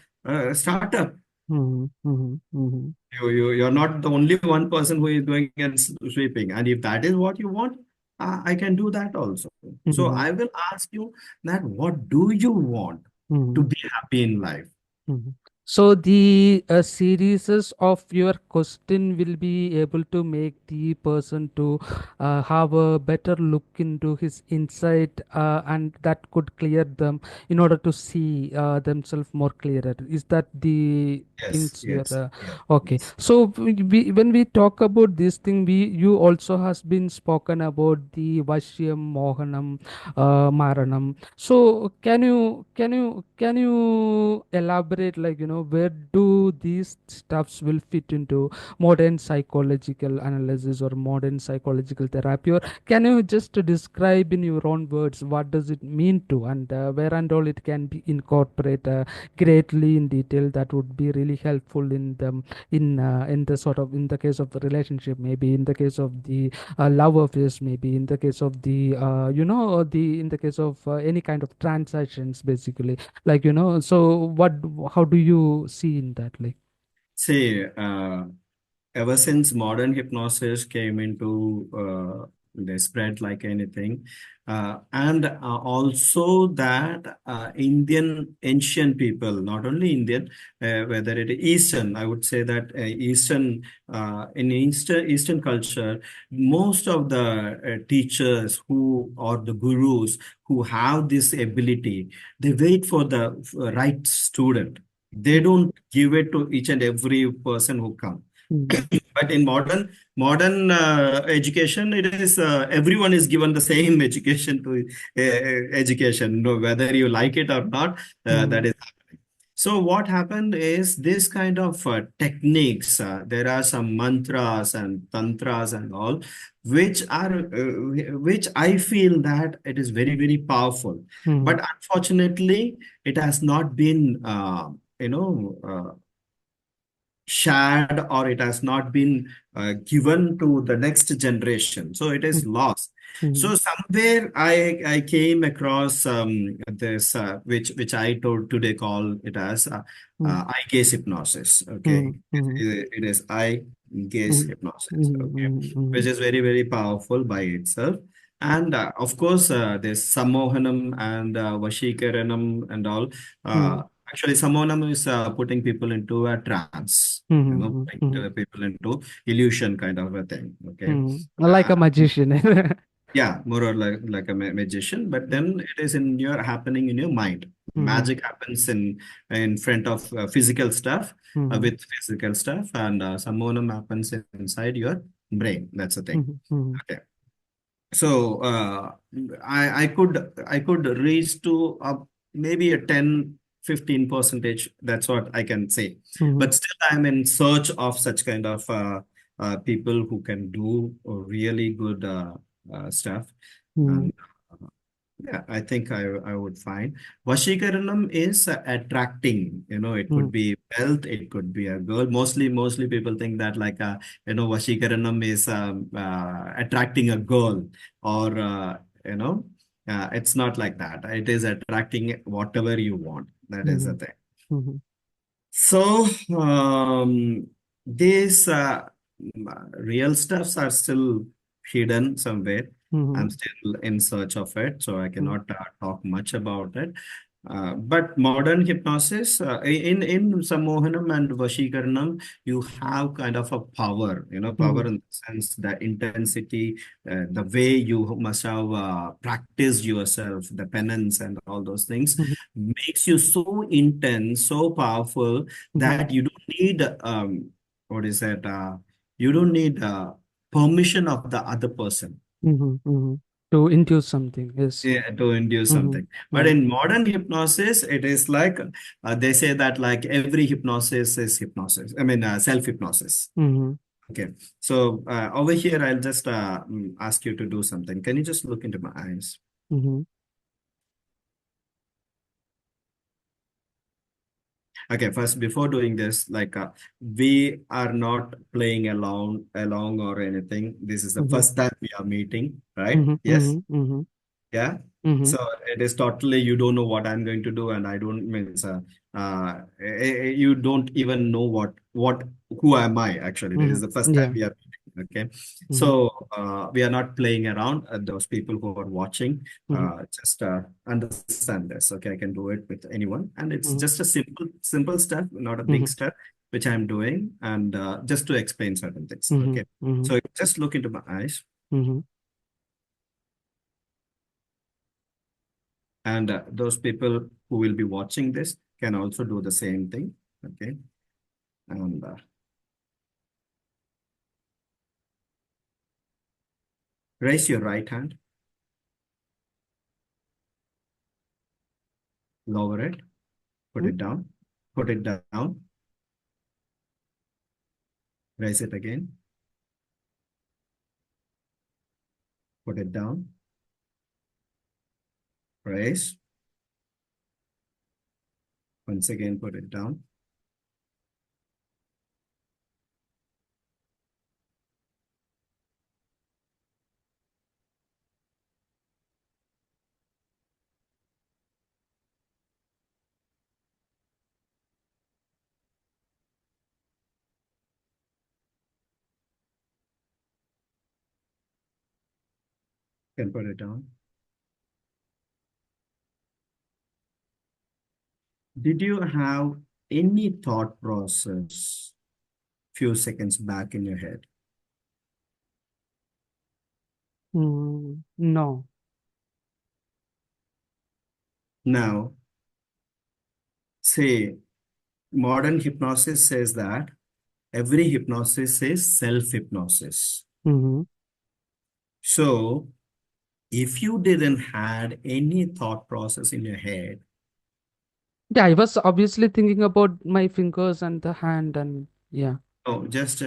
startup. mm-hmm, mm-hmm, mm-hmm, You're not the only one person who is going and sweeping. And if that is what you want, I can do that also. So mm-hmm, I will ask you that what do you want to mm-hmm. be happy in life? Mhm. So the series of your question will be able to make the person to have a better look into his insight, and that could clear them in order to see themselves more clearer. Is that the Yes, things you're yes, yes, okay? yes. So when we talk about this thing, we you also has been spoken about the Vashyam Mohanam Maranam. So can you elaborate, like where do these stuffs will fit into modern psychological analysis or modern psychological therapy, or can you just describe in your own words what does it mean to, and where and all it can be incorporated greatly in detail, that would be really helpful in them in the sort of, in the case of the relationship, maybe in the case of the love affairs, maybe in the case of the the in the case of any kind of transactions basically, like so what, how do you see in that, like? See, ever since modern hypnosis came into they spread like anything. And also that Indian ancient people, not only Indian, whether it is Eastern, I would say that Eastern, in Eastern culture, most of the teachers who or the gurus who have this ability, they wait for the right student. They don't give it to each and every person who come. Mhm. But in modern education, it is everyone is given the same education to education, no, whether you like it or not. That Mhm. is happening. So what happened is this kind of techniques. There are some mantras and tantras and all, which I feel that it is very very powerful. Mhm. But unfortunately, it has not been shared, or it has not been given to the next generation, so it is lost. Mhm. So somewhere I came across this which I told today call it as Mhm. eye gaze hypnosis. Okay, Mhm. Mhm. it is eye gaze Mhm. hypnosis. Okay, Mhm. which Mhm. is very very powerful by itself. And of course, there's Sammohanam and Vashikaranam and all. Mhm. Actually, Sammohanam is putting people into a trance, Mhm. putting Mhm. people into illusion kind of a thing. Okay. Mhm. Like a magician. Yeah, more or like a magician, but then it is in your happening in your mind. Mhm. Magic happens in front of physical stuff, Mhm. with physical stuff, and Sammohanam happens inside your brain. That's the thing. Mhm. Mhm. Okay. So I could reach to maybe a 10-15 percentage. That's what I can say. Mhm. But still, I'm in search of such kind of people who can do really good stuff. Mhm. And yeah, I think I would find Vashikaranam is attracting. It could Mhm. be wealth, it could be a girl. Mostly people think that like Vashikaranam is attracting a girl, or it's not like that. It is attracting whatever you want. That is the Mhm. thing. Mhm. So these real stuffs are still hidden somewhere. I'm Mhm. still in search of it, so I Mhm. cannot talk much about it. But modern hypnosis, in Sammohanam and Vashikaranam, you have kind of a power, power Mhm. in the sense, the intensity, the way you must have practiced yourself, the penance and all those things Mhm. makes you so intense, so powerful Mhm. that you don't need what is that? You don't need permission of the other person, Mhm. Mhm. To induce something, yes. yeah, to induce Mhm. something. But Mhm. in modern hypnosis, it is like they say that like every hypnosis is hypnosis. I mean, self-hypnosis. Mhm. Okay. So over here, I'll just ask you to do something. Can you just look into my eyes? Mhm. Okay, first, before doing this, like we are not playing along or anything. This is the Mhm. first time we are meeting, right? Mhm. Yes. Mhm. Mhm. Yeah. Mhm. So it is totally you don't know what I'm going to do, and I don't means you don't even know what who am I actually. This is Mhm. the first time Yeah. we are meeting. Okay. Mhm. So we are not playing around. Those people who are watching, Mhm. just understand this. Okay, I can do it with anyone, and it's Mhm. just a simple step, not a big Mhm. step, which I'm doing, and just to explain certain things. Mhm. Okay. Mhm. So just look into my eyes. Mhm. And those people who will be watching this can also do the same thing. Okay. And raise your right hand, lower it, put Mhm. it down, put it down, raise it again, put it down, raise, once again, put it down. Can put it down. Did you have any thought process few seconds back in your head? No. Now, say modern hypnosis says that every hypnosis is self-hypnosis. Mm-hmm. So if you didn't had any thought process in your head, Yeah, I was obviously thinking about my fingers and the hand and yeah. oh, just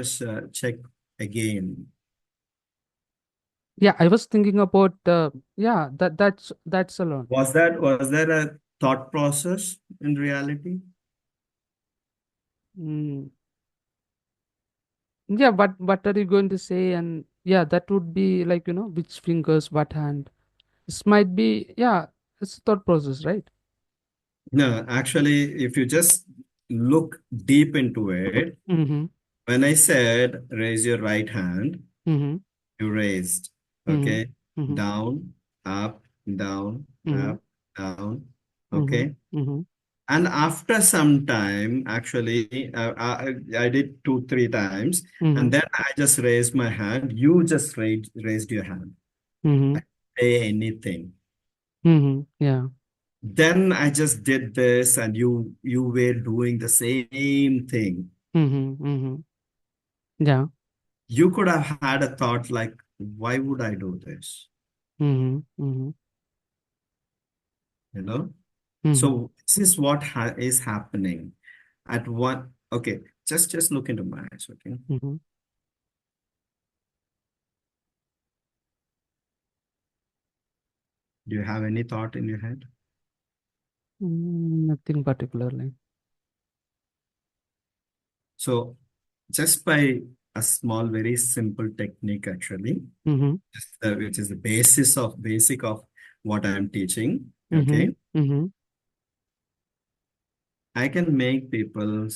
check again. Yeah, I was thinking about yeah, that's alone. Was that a thought process in reality? Mm. Yeah, what are you going to say? And yeah, that would be like, which fingers, what hand. This might be, yeah, it's a thought process, right? No, actually, if you just look deep into it, Mm-hmm. when I said raise your right hand, Mm-hmm. you raised, Mm-hmm. okay? Mm-hmm. Down, up, down, Mm-hmm. up, down, Mm-hmm. okay? Mm-hmm. And after some time, actually, I did two, three times, Mm-hmm. and then I just raised my hand. You just raised your hand. Mm-hmm. I didn't say anything. Mm-hmm. Yeah. Then I just did this, and you were doing the same thing. Mm-hmm. Mm-hmm. Yeah. You could have had a thought like, why would I do this? Mm-hmm. Mm-hmm. You know? Mm-hmm. So this is what ha is happening at one. Okay, just look into my eyes. Okay, Mm-hmm. do you have any thought in your head? Nothing particularly. So just by a small, very simple technique, actually, Mm-hmm. which is the basic of what I'm teaching. Mm-hmm. Okay, Mm-hmm. I can make people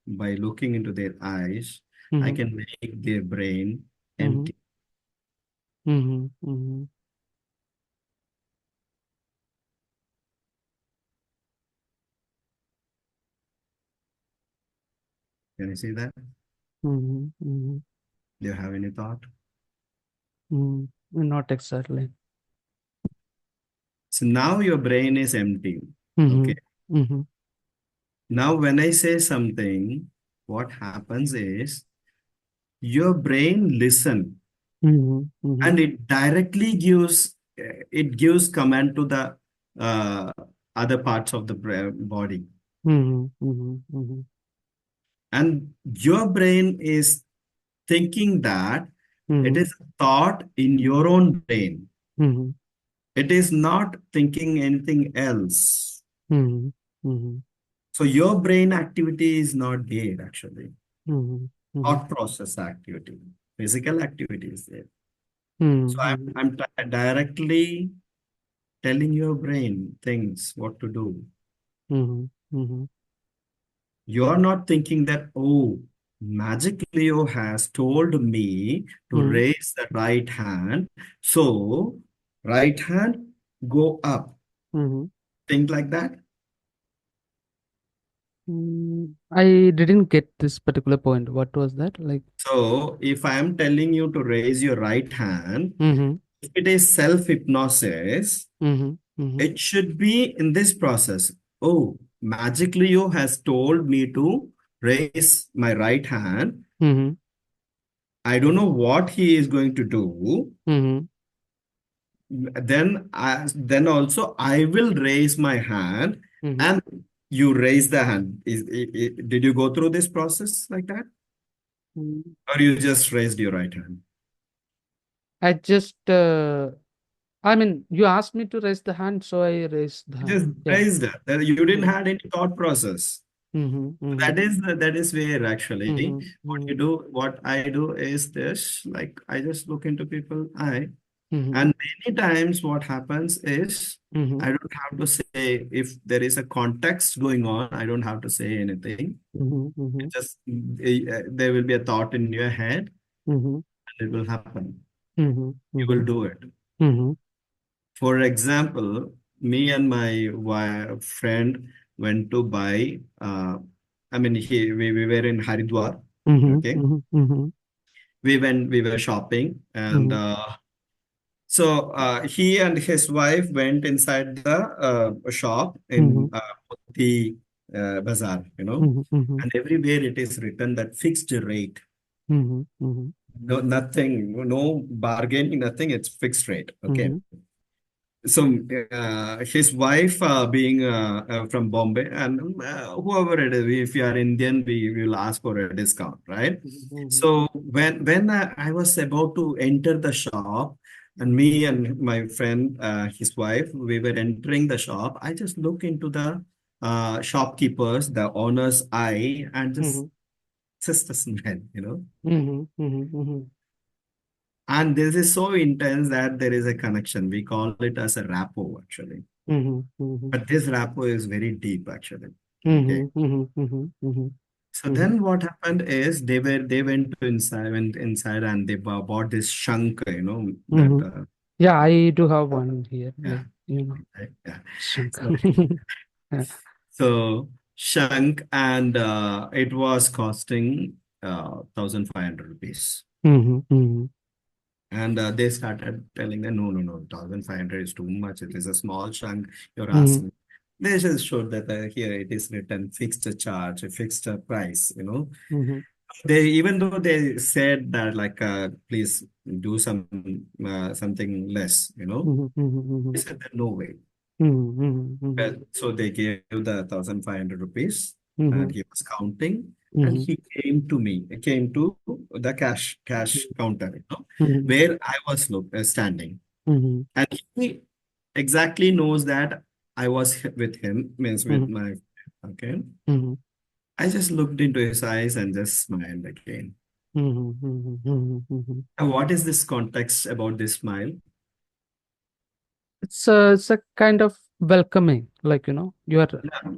by looking into their eyes. I Mm-hmm. can make their brain Mm-hmm. empty. Mm-hmm. Mm-hmm. Can you see that? Mm-hmm. Mm-hmm. Do you have any thought? Mm-hmm. Not exactly. So now your brain is empty. Mm-hmm. Okay. Mm-hmm. Now when I say something, what happens is your brain listen Mm-hmm. Mm-hmm. and it gives command to the uh, other parts of the body. Mm-hmm. Mm-hmm. Mm-hmm. And your brain is thinking that it Mm-hmm. is a thought in your own brain. Mm-hmm. It is not thinking anything else. Mm-hmm. Mm-hmm. So your brain activity is not there actually. Mm-hmm. Mm-hmm. Thought process activity, physical activity is there. So Mm-hmm. I'm directly telling your brain things what to do. Mm-hmm. Mm-hmm. You're not thinking that, oh, Magic Leo has told me to Mm-hmm. raise the right hand. So right hand, go up. Mm-hmm. Think like that. I didn't get this particular point. What was that? Like, So if I am telling you to raise your right hand, mm-hmm. if it is self-hypnosis, Mm-hmm. Mm-hmm. it should be in this process. Oh, Magic Leo has told me to raise my right hand. Mm-hmm. I don't know what he is going to do. Mm-hmm. Then also I will raise my hand Mm-hmm. and you raise the hand. Did you go through this process like that? Mm-hmm. Or you just raised your right hand? I just, I mean, you asked me to raise the hand, so I raised the You hand. just Yeah. raised it. You didn't Mm-hmm. had any thought process. Mm-hmm. Mm-hmm. That is where actually Mm-hmm. what you Mm-hmm. do, what I do is this, like I just look into people's eye. Mm-hmm. And many times what happens is Mm-hmm. I don't have to say if there is a context going on, I don't have to say anything. Mm-hmm. Mm-hmm. It just there will be a thought in your head Mm-hmm. and it will happen. Mm-hmm. you Mm-hmm. will do it. Mm-hmm. For example, me and my friend went to buy, I mean, we were in Haridwar, Mm-hmm. okay? Mm-hmm. Mm-hmm. We were shopping, and Mm-hmm. so he and his wife went inside the shop Mm-hmm. in the bazaar, Mm-hmm. Mm-hmm. and everywhere it is written that fixed rate. Mm-hmm. Mm-hmm. No, nothing, no bargaining, nothing. It's fixed rate. Okay. Mm-hmm. So his wife being from Bombay, and whoever it is, if you are Indian, we will ask for a discount, right? Mm-hmm. So when I was about to enter the shop, and me and my friend, his wife, we were entering the shop. I just look into the shopkeepers, the owner's eye, and just a smell. Mm-hmm. Mm-hmm. And this is so intense that there is a connection. We call it as a rapport, actually. Mm-hmm. Mm-hmm. But this rapport is very deep, actually. Okay. Mm-hmm. Mm-hmm. Mm-hmm. So Mm-hmm. then what happened is they went inside and they bought this shunk, that Mm-hmm. Yeah, I do have one here, yeah, like, you know, right, yeah. shrink. So Yeah. so shunk, and it was costing 1,500 rupees. Mm-hmm. Mm-hmm. And they started telling them, no, no, no, 1,500 is too much. It is a small chunk you're Mm-hmm. asking. They just showed that here it is written fixed charge, a fixed price. Mm-hmm. They, even though they said that like, please do something less. Mm-hmm. They Mm-hmm. said that no way. Mm-hmm. So they gave the 1,500 rupees, Mm-hmm. and he was counting, and Mm-hmm. he came to me. He came to the cash counter, Mm-hmm. where I was standing. Mm-hmm. And he exactly knows that I was with him, means with my, okay. Mm-hmm. I just looked into his eyes and just smiled again. Mm-hmm. Mm-hmm. Mm-hmm. Now, what is this context about this smile? It's a kind of welcoming, like, you are. Yeah,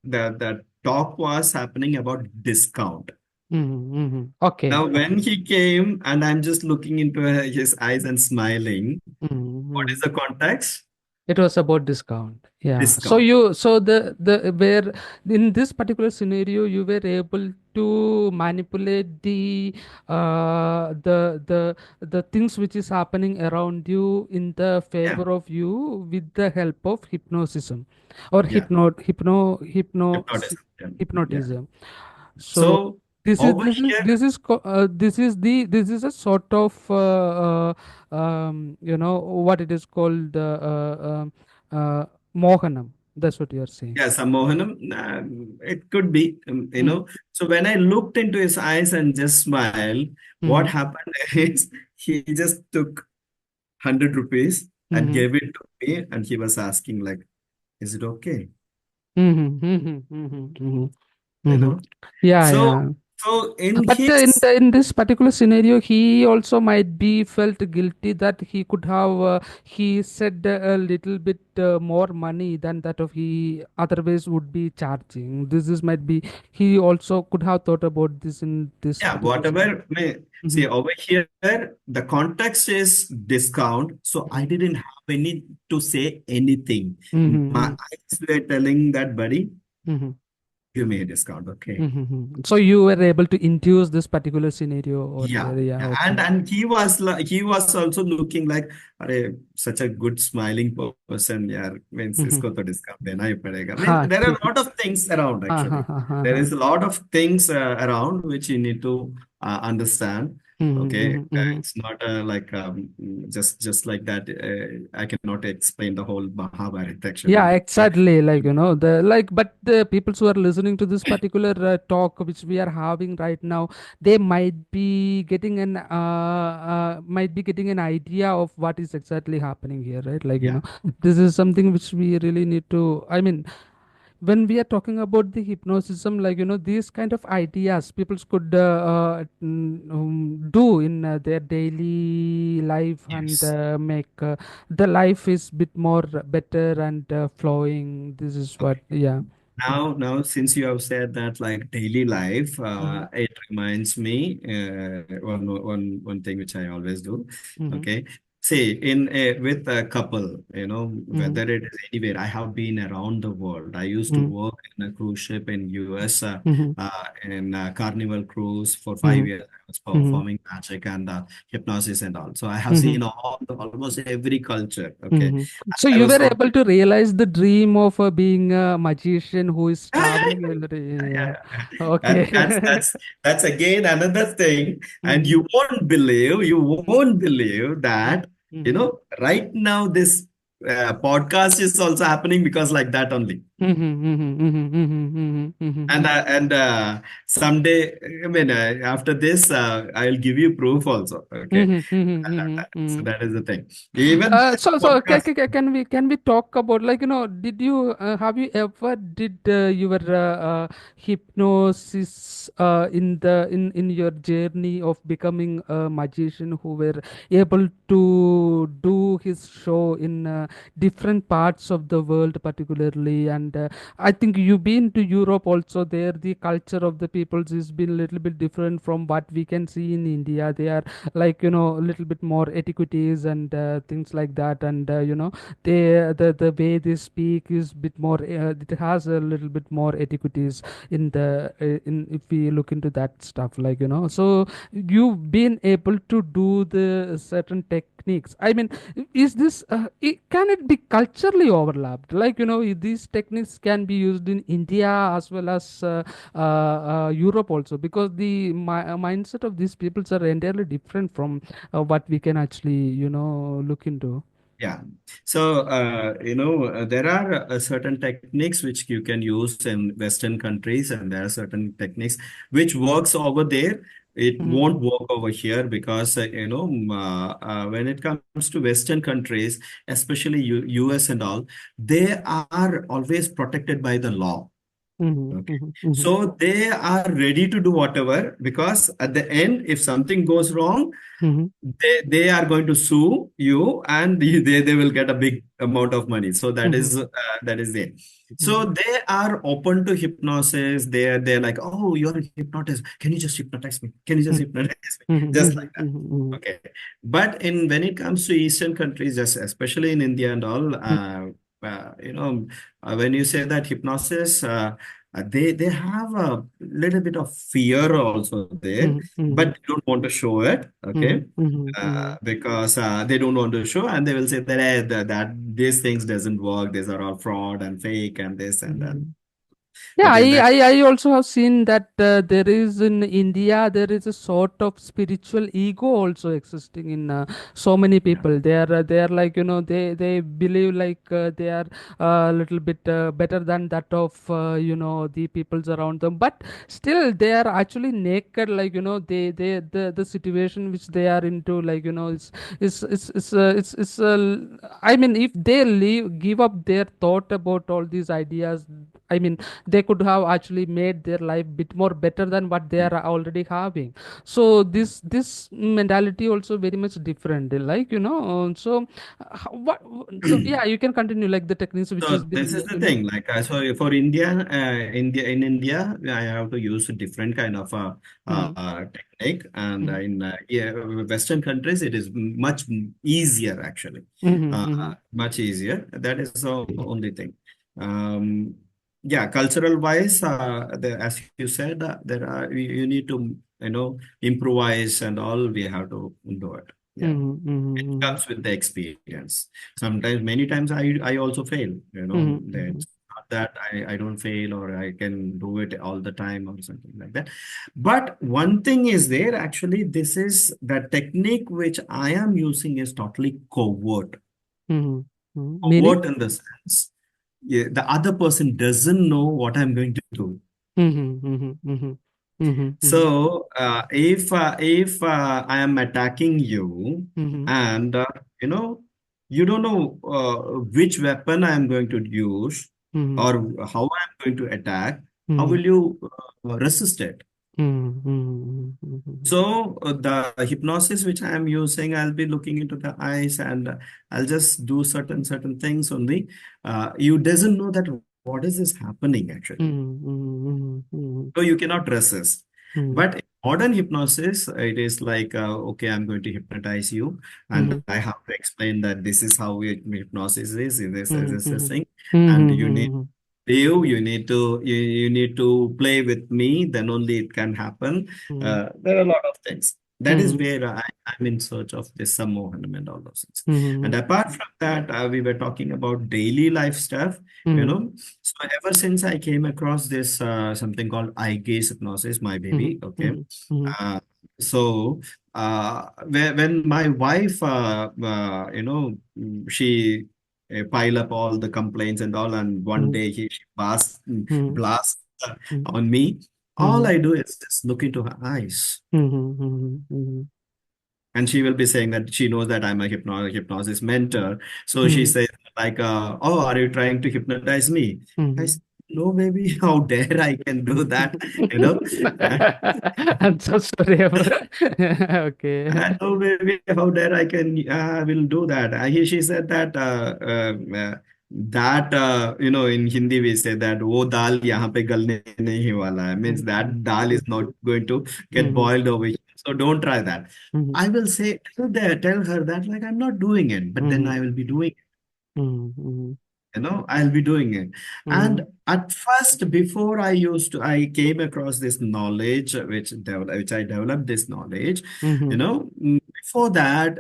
the talk was happening about discount. Mm-hmm. Mm-hmm. Okay. Now, when Okay. he came and I'm just looking into his eyes and smiling, what Mm-hmm. is the context? It was about discount. Yeah. So Discount. you, so the where in this particular scenario you were able to manipulate the things which is happening around you in the Yeah, favor of you with the help of hypnotism or yeah. Hypnotism. Yeah. Yeah. hypnotism. So So over here, this is a sort of what it is called mohanam. That's what you are saying. yeah, Sammohanam, it could be, Mm. So when I looked into his eyes and just smiled, what Mm-hmm. happened is he just took 100 rupees and Mm-hmm. gave it to me, and he was asking like, is it okay? Mm-hmm. Mm-hmm. Mm-hmm. You Mm-hmm. know? Yeah, So, yeah. so in But his, in this particular scenario, he also might be felt guilty that he could have he said a little bit more money than that of he otherwise would be charging. This is might be he also could have thought about this in this yeah, particular scenario. whatever, see Mm-hmm. over here, the context is discount. So I didn't have any to say anything. My Mm-hmm. eyes were telling that, buddy, Mm-hmm. give me a discount, okay? Mm-hmm. So you were able to induce this particular scenario over Yeah, there. Yeah. yeah. Okay. And he was like, he was also looking like, "Arey, such a good smiling person, yeah, means Mm-hmm. isko to discount dena hi padega." I mean, Ha. there are ठीक a lot of things around Ha ha actually. ha ha There ha. is a lot of things around which you need to understand. Mm-hmm. Okay, Mm-hmm. it's not like just like that. I cannot explain the whole Mahabharata Yeah, actually. But exactly. Like, the like, but the people who are listening to this particular talk which we are having right now, they might be getting an idea of what is exactly happening here, right? Like, yeah, this is something which we really need to. I mean, when we are talking about the hypnotism, like, these kind of ideas people could do in their daily life and yes. make the life is bit more better and flowing. This is what, Okay. yeah. now, since you have said that like daily life, Mhm, it reminds me one thing which I always do. mhm, Okay, see, with a couple, mhm, whether it is anywhere, I have been around the world. I used to mhm, work in a cruise ship in US, mhm, in Carnival Cruise for five mhm, years. I was mhm, performing magic and hypnosis and all. So I have mhm, seen almost every culture. Okay, mhm. So I you was were from able to realize the dream of being a magician who is yeah, yeah, traveling yeah, every, yeah, yeah. yeah. And that's Okay. that's that's again another thing. And Mhm, you won't believe mhm, that, mhm, right now this podcast is also happening because like that only. mhm, mhm, mhm, mhm, mhm, And mhm, someday, I mean, after this, I'll give you proof also. Okay. mhm, mhm, mhm, So mhm. that is the thing. Even this So podcast. can we talk about, like, did you have you ever did your hypnosis in your journey of becoming a magician who were able to do his show in different parts of the world particularly, and I think you've been to Europe also. There the culture of the peoples is been a little bit different from what we can see in India. They are, like, a little bit more etiquettes and things like that, and they the way they speak is bit more, it has a little bit more etiquettes in the in if we look into that stuff, like, so you've been able to do the certain techniques. I mean, is this can it be culturally overlapped, like, these techniques can be used in India as well as Europe also, because the mindset of these peoples are entirely different from what we can actually look into. Yeah. So, there are certain techniques which you can use in Western countries, and there are certain techniques which works over there. It Mhm, won't work over here because, when it comes to Western countries, especially US and all, they are always protected by the law. mhm, Okay. mhm, mhm, So they are ready to do whatever because at the end, if something goes wrong, mhm, they are going to sue you and they will get a big amount of money. So mhm, that is it. So mhm, they are open to hypnosis. They're like, oh, you're a hypnotist, can you just hypnotize me, can you just hypnotize me, mhm, just like mhm, that. mhm, mhm, Okay. But in when it comes to Eastern countries, just especially in India and all, when you say that hypnosis, they have a little bit of fear also there, mhm, but mhm, they don't want to show it. Okay. mhm, mhm, mhm, Because they don't want to show, and they will say that, that these things doesn't work, these are all fraud and fake and this and that. mhm. Yeah, Okay, that I also have seen that there is in India, there is a sort of spiritual ego also existing in so many yeah. people. They are like, they believe like they are a little bit better than that of the peoples around them. But still, they are actually naked. Like, the situation which they are into, like, I mean, if they leave give up their thought about all these ideas, I mean, they could have actually made their life bit more better than what they are already having. So this mentality also very much different, like, so what, so yeah, you can continue, like, the techniques which So has been this is the thing. Like, so for India, I have to use a different kind of Mhm, technique, and mhm, in Western countries, it is much easier actually, mhm, uh, mhm, much easier. That is the only thing. Um, yeah, cultural wise, as you said, you need to improvise and all. We have to do it. Yeah, mhm, it mhm, comes with the experience. Sometimes, many times, I also fail. mhm, mhm, That's not that I don't fail or I can do it all the time or something like that. But one thing is there, actually, this is the technique which I am using is totally covert. mhm, mhm. Meaning? Covert in the sense, yeah, the other person doesn't know what I'm going to do. Mhm, mhm, mhm, mhm, mhm, So if I am attacking you mhm, and you know you don't know which weapon I am going to use mhm, or how I am going to attack, how mhm, will you resist it? mhm, mhm, mhm, mhm, So the hypnosis which I am using, I'll be looking into the eyes and I'll just do certain things only. You doesn't know that what is this happening actually? Mhm. Mhm. So you cannot resist. Mhm. But in modern hypnosis, it is like, okay, I'm going to hypnotize you, and Mhm. I have to explain that this is how hypnosis is, Mhm. this Mhm. thing, and you need Mhm. you need to you need to play with me, then only it can happen. Mhm. There are a lot of things. That is Mhm. where I'm in search of this sammohanam and all those things. And Mhm. apart from that, we were talking about daily life stuff, you Mhm. know. So ever since I came across this something called eye gaze hypnosis, my baby, Mhm. okay. Mhm. Mhm. Uh, so when my wife, she pile up all the complaints and all, and one Mhm. day she Mhm. blasts Mhm. on me. All Mhm. I do is just look into her eyes, Mhm. Mhm. Mhm. and she will be saying that she knows that I'm a hypnosis mentor. So she Mhm. says like, "Oh, are you trying to hypnotize me?" I Mhm. said, "No, baby. How dare I can do that?" You know. I'm so sorry about okay. I told baby, how dare I can will do that. She said that in Hindi we say that wo dal yahan pe galne nahi wala hai. Means that Mhm. dal is not going to get Mhm. boiled over here. So don't try that. Mhm. I will say tell her that like I'm not doing it, but then Mhm. I will be doing Mhm. Mhm. I'll be doing it. And Mhm. at first, before I came across this knowledge, which I developed this knowledge, Mhm. before that,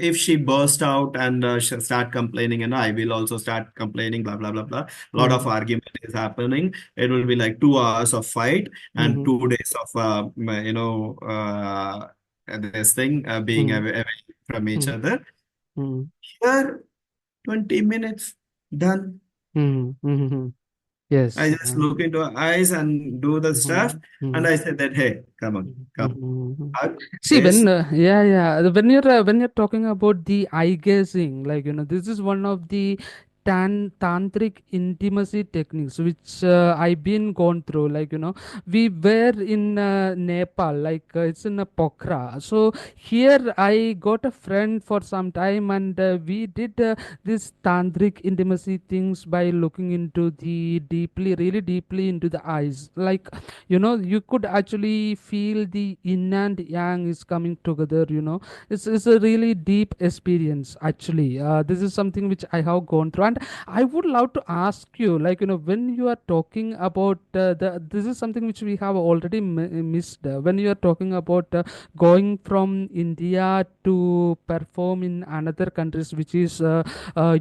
if she burst out and she start complaining, and I will also start complaining, blah, blah, blah, blah. A lot of Mhm. argument is happening. It will be like 2 hours of fight and Mhm. 2 days of, this thing being Mhm. away from each Mhm. other. Mhm. Here, 20 minutes, done. Mhm. Mhm. I Yes. just look into her eyes and do the stuff, Mhm. and Mhm. I said that, hey, come on, come, Mhm. hug See, this. when you're talking about the eye gazing, like this is one of the tantric intimacy techniques which I've been gone through. Like we were in Nepal, like it's in a Pokhara. So here I got a friend for some time, and we did this tantric intimacy things by looking into the deeply, really deeply into the eyes, like you could actually feel the yin and yang is coming together. It's a really deep experience actually. This is something which I have gone through, and I would love to ask you, like when you are talking about the this is something which we have already missed, when you are talking about going from India to perform in another countries which is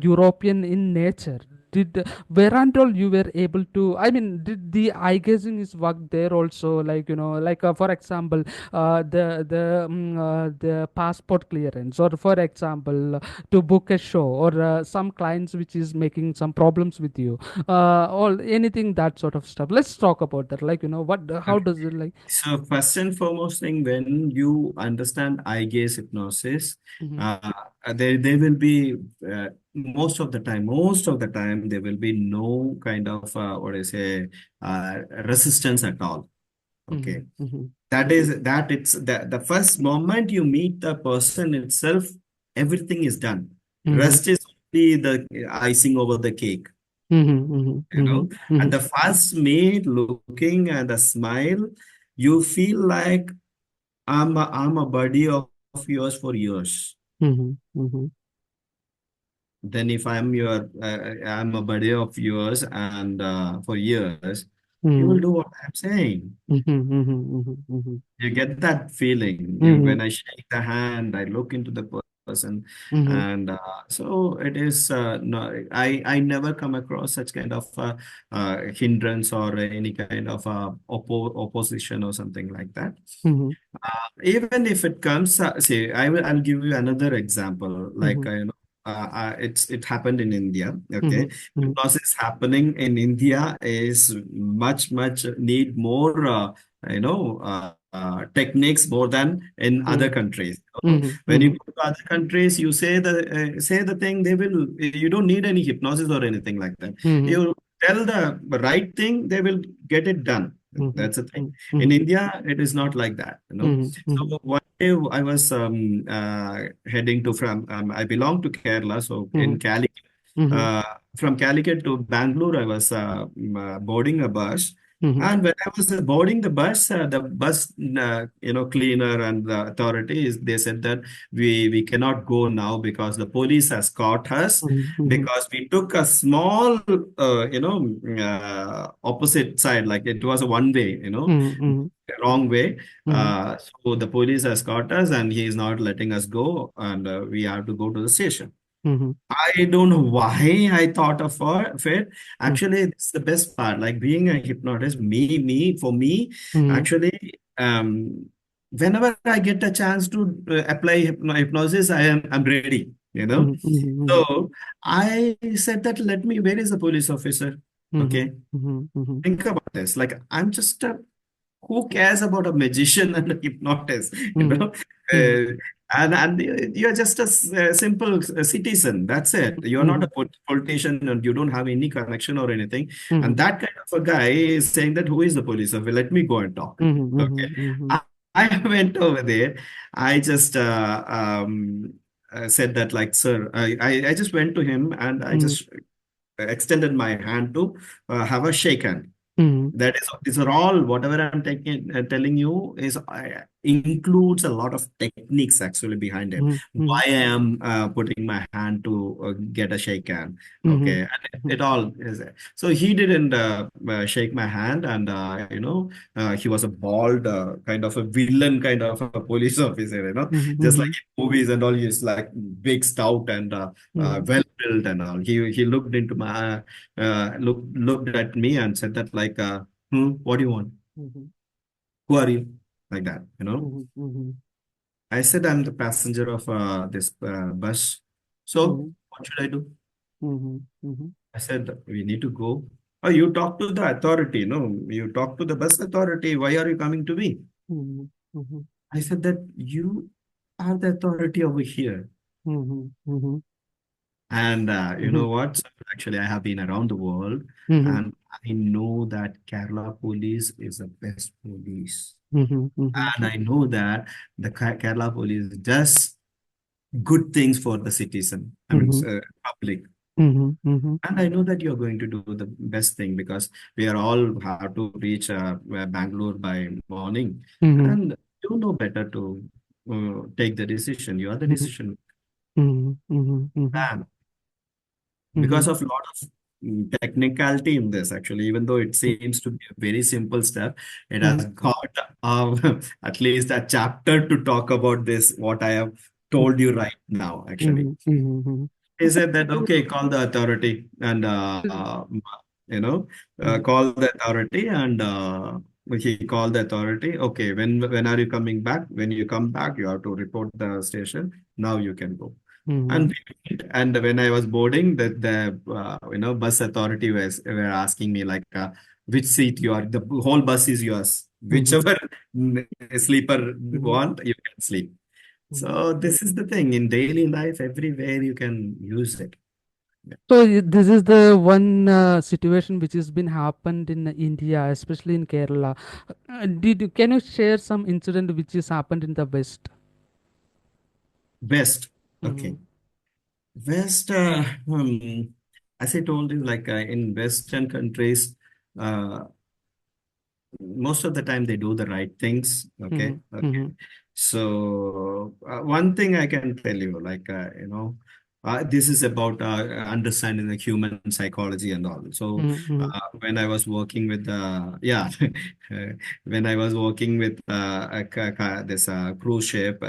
European in nature. Did Whereunt all you were able to, I mean, did the eye gazing is worked there also, like like for example, the passport clearance, or for example, to book a show, or some clients which is making some problems with you, or anything, that sort of stuff. Let's talk about that, like what, how Okay. does it like. So first and foremost thing, when you understand eye gaze hypnosis, Mhm. uh, there will be most of the time there will be no kind of what I say resistance at all. Okay. Mhm. Mhm. That is that it's the first moment you meet the person itself, everything is done. Mhm. Rest is only the icing over the cake, Mhm. Mhm. you know. Mhm. And Mhm. the first meet, looking and the smile, you feel like I'm a buddy of yours for years. Mhm. Mhm. Then if I'm a buddy of yours and for years, you will Mhm. do what I'm saying. Mhm. Mhm. Mhm. Mhm. You get that feeling. Mhm. When I shake the hand, I look into the person, Mhm. and so it is. No, I never come across such kind of hindrance or any kind of opposition or something like that. Mhm. Even if it comes, say, I'll give you another example. Like Mhm. it happened in India. Okay, Mhm. Mhm. process happening in India is much need more techniques more than in other Mhm. countries. So Mhm. when you Mhm. go to other countries, you say the thing, they will, you don't need any hypnosis or anything like that. Mhm. You tell the right thing, they will get it done. Mhm. That's the thing. Mhm. In Mhm. India, it is not like that, you know. Mhm. Mhm. So one day I was heading to from I belong to Kerala, so in Mhm. Cali. Mhm. uh, from Calicut to Bangalore, I was boarding a bus. Mhm. And when I was boarding the bus, cleaner and the authorities, they said that we cannot go now because the police has caught us Mhm. Mhm. because we took a small, opposite side, like it was a one way, Mhm. wrong way. Mhm. So the police has caught us and he is not letting us go, and we have to go to the station. Mhm. I don't know why I thought of it. Mhm. Actually, it's the best part. Like being a hypnotist, for me, Mhm. actually, whenever I get a chance to apply hypnosis, I'm ready, you know. Mhm. Mhm. So I said that, where is the police officer? Mhm. Okay. Mhm. Mhm. Think about this. Like, I'm just a who cares about a magician and a hypnotist, you Mhm. know? Uh, and you're just a simple citizen. That's it. You're not a Mhm. politician and you don't have any connection or anything. And Mhm. that kind of a guy is saying that, who is the police officer? Let me go and talk. Mhm. Okay. Mhm. Mhm. I went over there. I just said that, like, sir, I just went to him and I Mhm. just extended my hand to have a shake hand. Mhm. That is, these are all whatever I'm telling you is includes a lot of techniques actually behind it. Mhm. Why I am putting my hand to get a shake hand. Okay, Mhm. and it all is. So he didn't shake my hand, and he was a bald kind of a villain kind of a police officer. Mhm. Just like Mhm. in movies and all, he's like big, stout, and Mhm. well built and all. He looked into my looked at me and said that, like, what do you want? Mhm. Who are you? Like that, Mhm. Mhm. I said I'm the passenger of this bus. So Mhm. what should I do? Mhm. Mhm. I said we need to go. Oh, you talk to the authority. No, you talk to the bus authority. Why are you coming to me? Mhm. Mhm. I said that you are the authority over here. Mhm. Mhm. And you know Mhm. what? So actually, I have been around the world, Mhm. and I know that Kerala police is the best police. Mhm. Mhm. And I know that the Kerala police does good things for the citizen, Mhm. public. Mhm. Mhm. And I know that you're going to do the best thing because we are all have to reach Bangalore by morning. Mhm. And you know better to take the decision. You are the Mhm. decision Mhm. Mhm. Mhm. man. Because Mhm. of a lot of technicality in this, actually, even though it seems to be a very simple step, it has Mhm. got at least a chapter to talk about this, what I have told you right now, actually. Mhm. Mhm. He said that, okay, call the authority and, you know, Mhm. call the authority and he called the authority. Okay, when are you coming back? When you come back, you have to report the station. Now you can go. And Mhm. when I was boarding, the bus authority were asking me, like, which seat you are. The whole bus is yours. Mhm. Whichever sleeper Mhm. want, you can sleep. Mhm. So this is the thing in daily life, everywhere you can use it. Yeah. So this is the one situation which has been happened in India, especially in Kerala. Can you share some incident which has happened in the West? West. Mm-hmm. Okay. West, as I told you, like in Western countries, uh, most of the time they do the right things. Okay. Okay. Mm-hmm. So one thing I can tell you, like, this is about understanding the human psychology and all. So Mm-hmm. when I was working with yeah, when I was working with this cruise ship,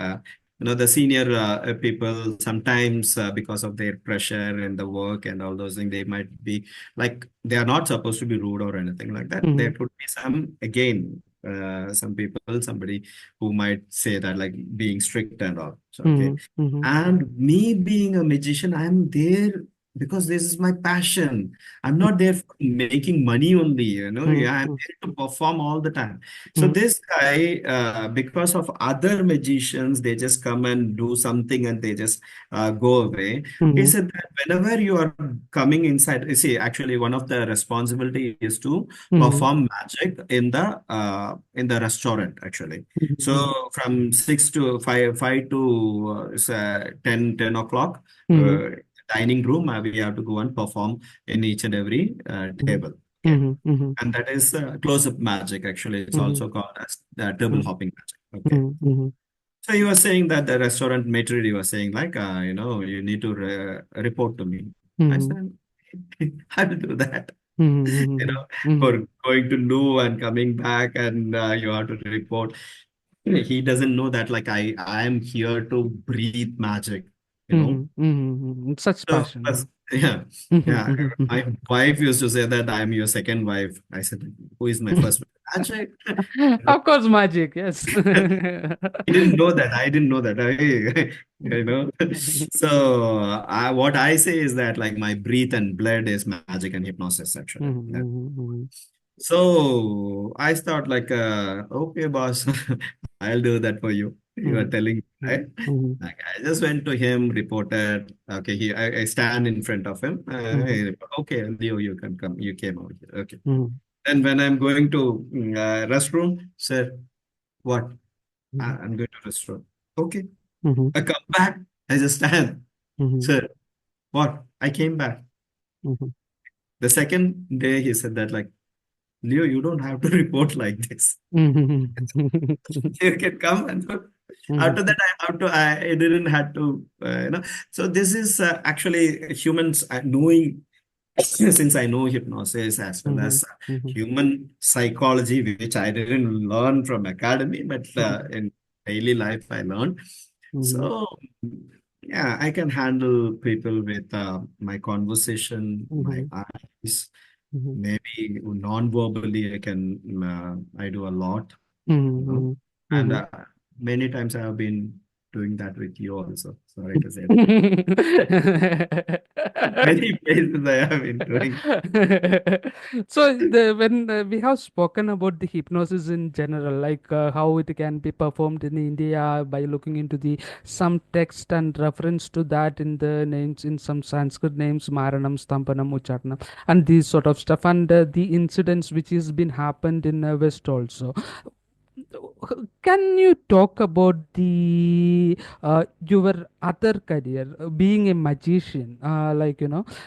the senior people sometimes, because of their pressure and the work and all those things, they might be like, they are not supposed to be rude or anything like that. There Mm-hmm. could be some, again, some people, somebody who might say that, like, being strict and all. So, okay. Mm-hmm. And me being a magician, I'm there because this is my passion. I'm not there for making money only, Yeah, I'm Mm-hmm. there to perform all the time. So Mm-hmm. this guy, because of other magicians, they just come and do something and they just go away. He Mm-hmm. said that whenever you are coming inside, you see, actually one of the responsibility is to Mm-hmm. perform magic in the restaurant, actually. Mm-hmm. So from 6 to 5, 5 to 10 o'clock, Mm-hmm. uh, dining room. We have to go and perform in each and every Mhm. table. Okay. Mhm. Mhm. And that is close-up magic, actually. It's Mhm. also called as table hopping magic. Okay. Mhm. Mhm. So you were saying that the restaurant maitre, you were saying like, you need to report to me. I Mhm. said, how to do that? You Mhm. know, Mhm. for going to loo and coming back, and you have to report. He doesn't know that like I am here to breathe magic, you know. Mhm. Mhm. Such So passion. yeah, Mhm. yeah. Mhm. My wife used to say that I'm your second wife. I said, who is my Mhm. first wife? Magic. Of course, magic. Yes. He didn't know that. I didn't know that. You know. So what I say is that like my breath and blood is magic and hypnosis actually. Mhm. Yeah. Mhm. So I thought like, okay, boss, I'll do that for you. You are Mhm. telling me, right? Mhm. Like I just went to him, reported. Okay, I stand in front of him. Mhm. Okay, Leo, you can come. You came out here. Okay. Mhm. And when I'm going to restroom, sir, what? Mhm. I'm going to restroom. Okay. Mhm. I come back. I just stand. Mhm. Sir, what? I came back. Mhm. The second day he said that like, Leo, you don't have to report like this. Mhm. You can come and after that I have to I didn't have to so this is actually humans knowing since I know hypnosis as well Mhm. as Mhm. human psychology, which I didn't learn from academy, but Mhm. in daily life I learned. Mhm. So yeah, I can handle people with my conversation, my Mhm. eyes, Mhm. maybe non-verbally. I do a lot, you know, Mhm. and Mhm. many times I have been doing that with you also. Sorry to say that. Many places I have been doing. When we have spoken about the hypnosis in general, like how it can be performed in India by looking into the some text and reference to that in the names in some Sanskrit names, Maranam, Stampanam, Ucharnam, and these sort of stuff, and the incidents which has been happened in West also. Can you talk about the your other career, being a magician?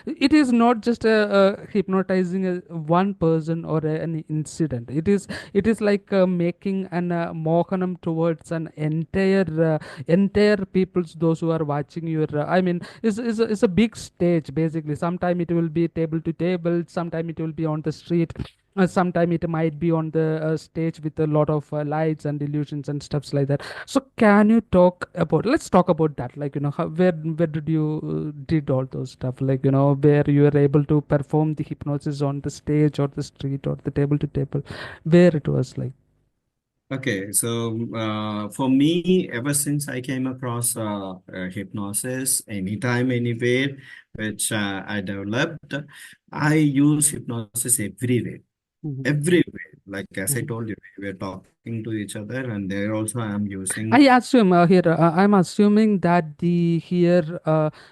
It is not just hypnotizing one person or an incident. It is like making an mohanam towards an entire peoples, those who are watching your. I mean, is a big stage basically. Sometime it will be table to table. Sometime it will be on the street. Sometime it might be on the stage with a lot of lights and illusions and stuffs like that. So can you talk about, let's talk about that, like where did you did all those stuff, like where you were able to perform the hypnosis on the stage or the street or the table to table, where it was like. Okay, so for me, ever since I came across hypnosis, anytime, anywhere, which I developed, I use hypnosis everywhere, Mhm, everywhere. Like as I mhm. told you, we were talking to each other, and there also I am using. I assume here I'm assuming that the here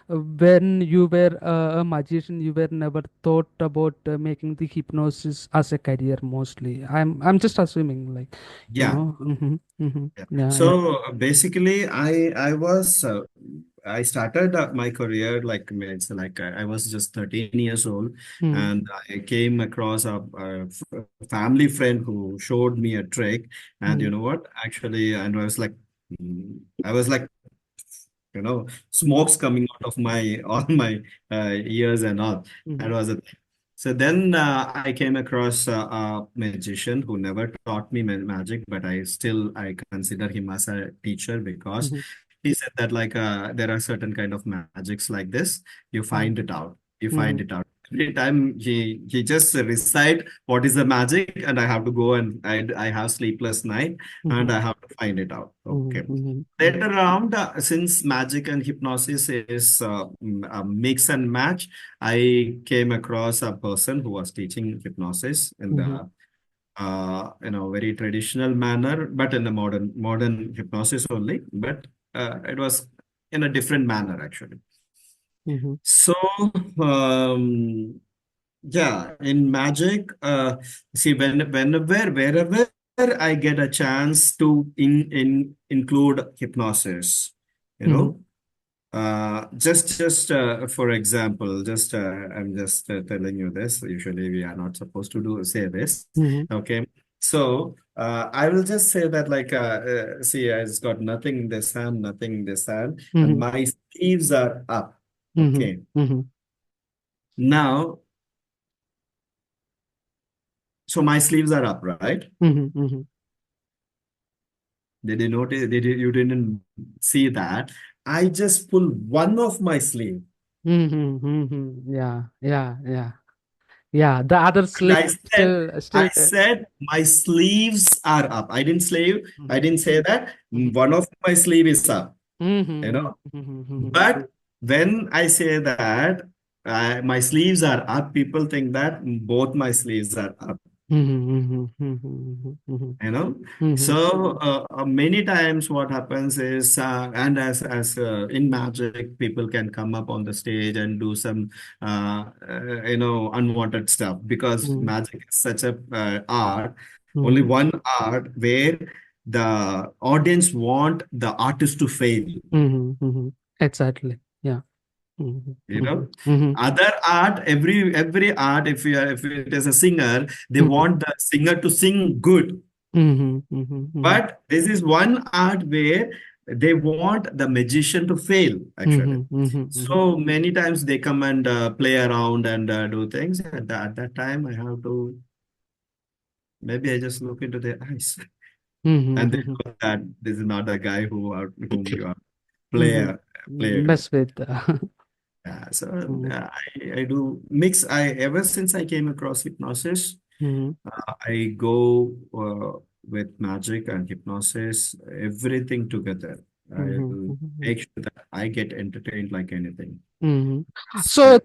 when you were a magician, you were never thought about making the hypnosis as a career. Mostly, I'm just assuming, like, Yeah. Yeah. yeah, yeah. So basically, I started my career like it's like I was just 13 years old, Mm-hmm. and I came across a family friend who showed me a trick, and you know what? Actually, and I was like, smokes coming out of my all my ears and all. That Mm-hmm. was a thing. So then I came across a magician who never taught me magic, but I consider him as a teacher because Mm-hmm. he said that like there are certain kind of magics like this. You find Mm-hmm. it out. You find Mm-hmm. it out. Every time he just recite what is the magic, and I have to go and I have sleepless night, Mm-hmm. and I have to find it out. Okay. Mm-hmm. Later around, since magic and hypnosis is a mix and match, I came across a person who was teaching hypnosis in Mm-hmm. the very traditional manner, but in the modern hypnosis only. But it was in a different manner actually. Mm-hmm. So yeah, in magic, see wherever I get a chance to include hypnosis, you Mm-hmm. know. just for example, I'm just telling you this. Usually, we are not supposed to do say this. Mm-hmm. Okay, so I will just say that like, see, I've got nothing in this hand, nothing in this hand, and Mm-hmm. my sleeves are up. Mm-hmm. Okay, Mm-hmm. now, so my sleeves are up, right? Mm-hmm. Mm-hmm. Did you notice? You didn't see that? I just pull one of my sleeve. Mm-hmm. Mm-hmm. Yeah, yeah, yeah. Yeah, the other And sleeve I still said my sleeves are up. I Mhm, didn't say that mhm, one of my sleeve is up, you mhm, know. mhm, mhm, But when I say that my sleeves are up, people think that both my sleeves are up. mhm, mhm, mhm, You know, mhm, so many times what happens is, and as in magic, people can come up on the stage and do some unwanted stuff, because mhm, magic is such a art, only mhm, one art where the audience want the artist to fail. mhm, mhm. Exactly. Yeah. Mhm, You mhm, know, mhm, other art, every art, if it is a singer, they mhm, want the singer to sing good. mhm, mhm, mhm, But this is one art where they want the magician to fail, actually. mhm, mhm, mhm, So many times they come and play around and do things. At that time, I have to, maybe I just look into their eyes mhm, and they mhm, know that this is not the guy whom you are mhm. play with. Mess with. Yeah, so Mhm, I do mix. I ever since I came across hypnosis, mhm, I go with magic and hypnosis, everything together. I mhm, will mhm. make sure that I get entertained like anything. Mhm. Yeah. So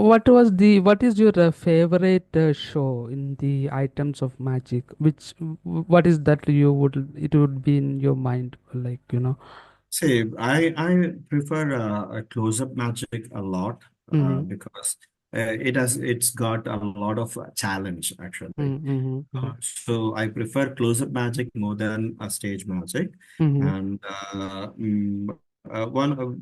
what is your favorite show in the items of magic? What is that you would it would be in your mind, like, you know? See, I prefer a close-up magic a lot Mm-hmm. because it's got a lot of challenge, actually. Mm-hmm. Mm-hmm. So I prefer close-up magic more than a stage magic. Mm-hmm. And one of,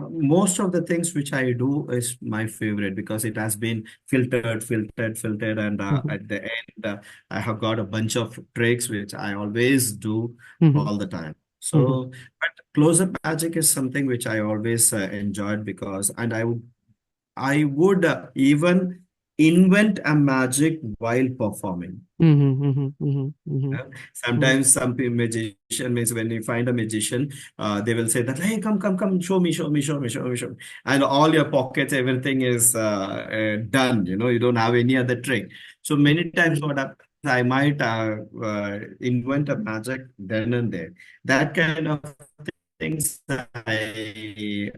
most of the things which I do is my favorite because it has been filtered, and Mm-hmm. at the end, I have got a bunch of tricks which I always do Mm-hmm. all the time. Mm-hmm. So, but close-up magic is something which I always enjoyed because, and I would even invent a magic while performing. Mm-hmm. Mm-hmm. Mm-hmm. Mm-hmm. Sometimes magician means when you find a magician, they will say that, hey, come, show me. And all your pockets, everything is done. You don't have any other trick. So many times Mm-hmm. what happens, I might invent a magic then and there. That kind of things I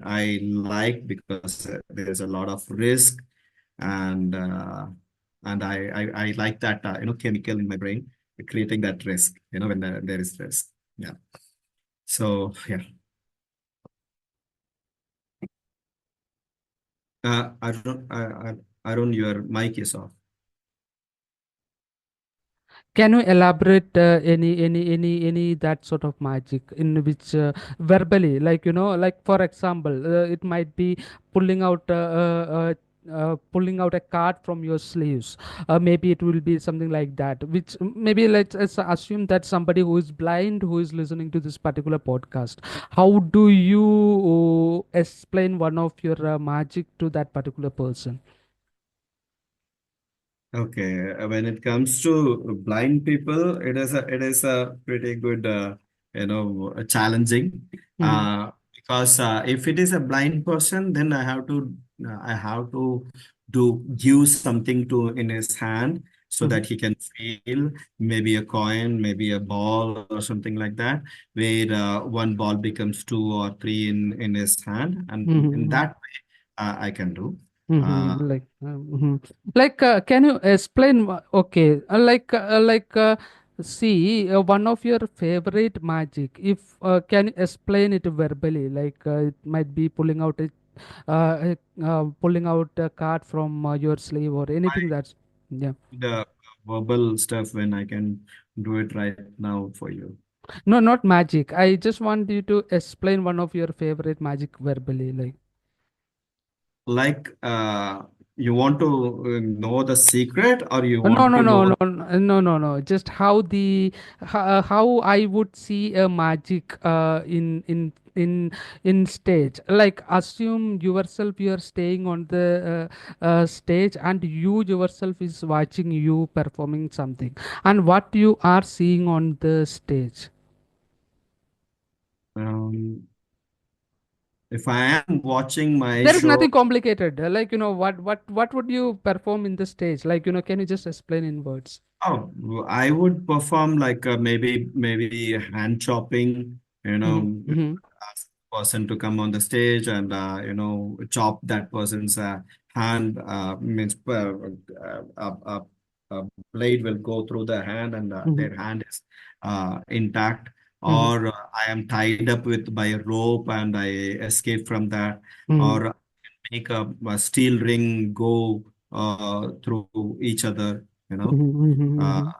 like because there's a lot of risk, and I like that chemical in my brain creating that risk when there is risk. Yeah. So yeah. I don't your mic is off. Can you elaborate any that sort of magic in which verbally, like, you know, like for example, it might be pulling out pulling out a card from your sleeves. Maybe it will be something like that. Which maybe let's assume that somebody who is blind who is listening to this particular podcast. How do you explain one of your magic to that particular person? Okay, when it comes to blind people, it is a pretty good, challenging. Mm-hmm. Because if it is a blind person, then I have to do give something to in his hand so Mm-hmm. that he can feel maybe a coin, maybe a ball or something like that, where one ball becomes two or three in his hand, and in Mm-hmm. that way, I can do. Uh, Mm-hmm. Like, can you explain? Okay, see, one of your favorite magic. If can you explain it verbally? Like, it might be pulling out a card from your sleeve or anything that's yeah. the verbal stuff when I can do it right now for you. No, not magic. I just want you to explain one of your favorite magic verbally. Like, Like, you want to know the secret, or you no, want no, to no, know? no, no, no, no. Just how I would see a magic in stage. Like, assume yourself you are staying on the stage, and you yourself is watching you performing something, and what you are seeing on the stage. Um, if I am watching my There is show, nothing complicated. Like, what would you perform in the stage? Like, can you just explain in words? oh, I would perform like maybe hand chopping, Mm-hmm. Mm-hmm. ask the person to come on the stage and chop that person's hand. Means a blade will go through the hand, and Mm-hmm. their hand is intact. Mm-hmm. Or I am tied up with by a rope and I escape from that. Mm-hmm. Or make a steel ring go through each other. You know. Uh,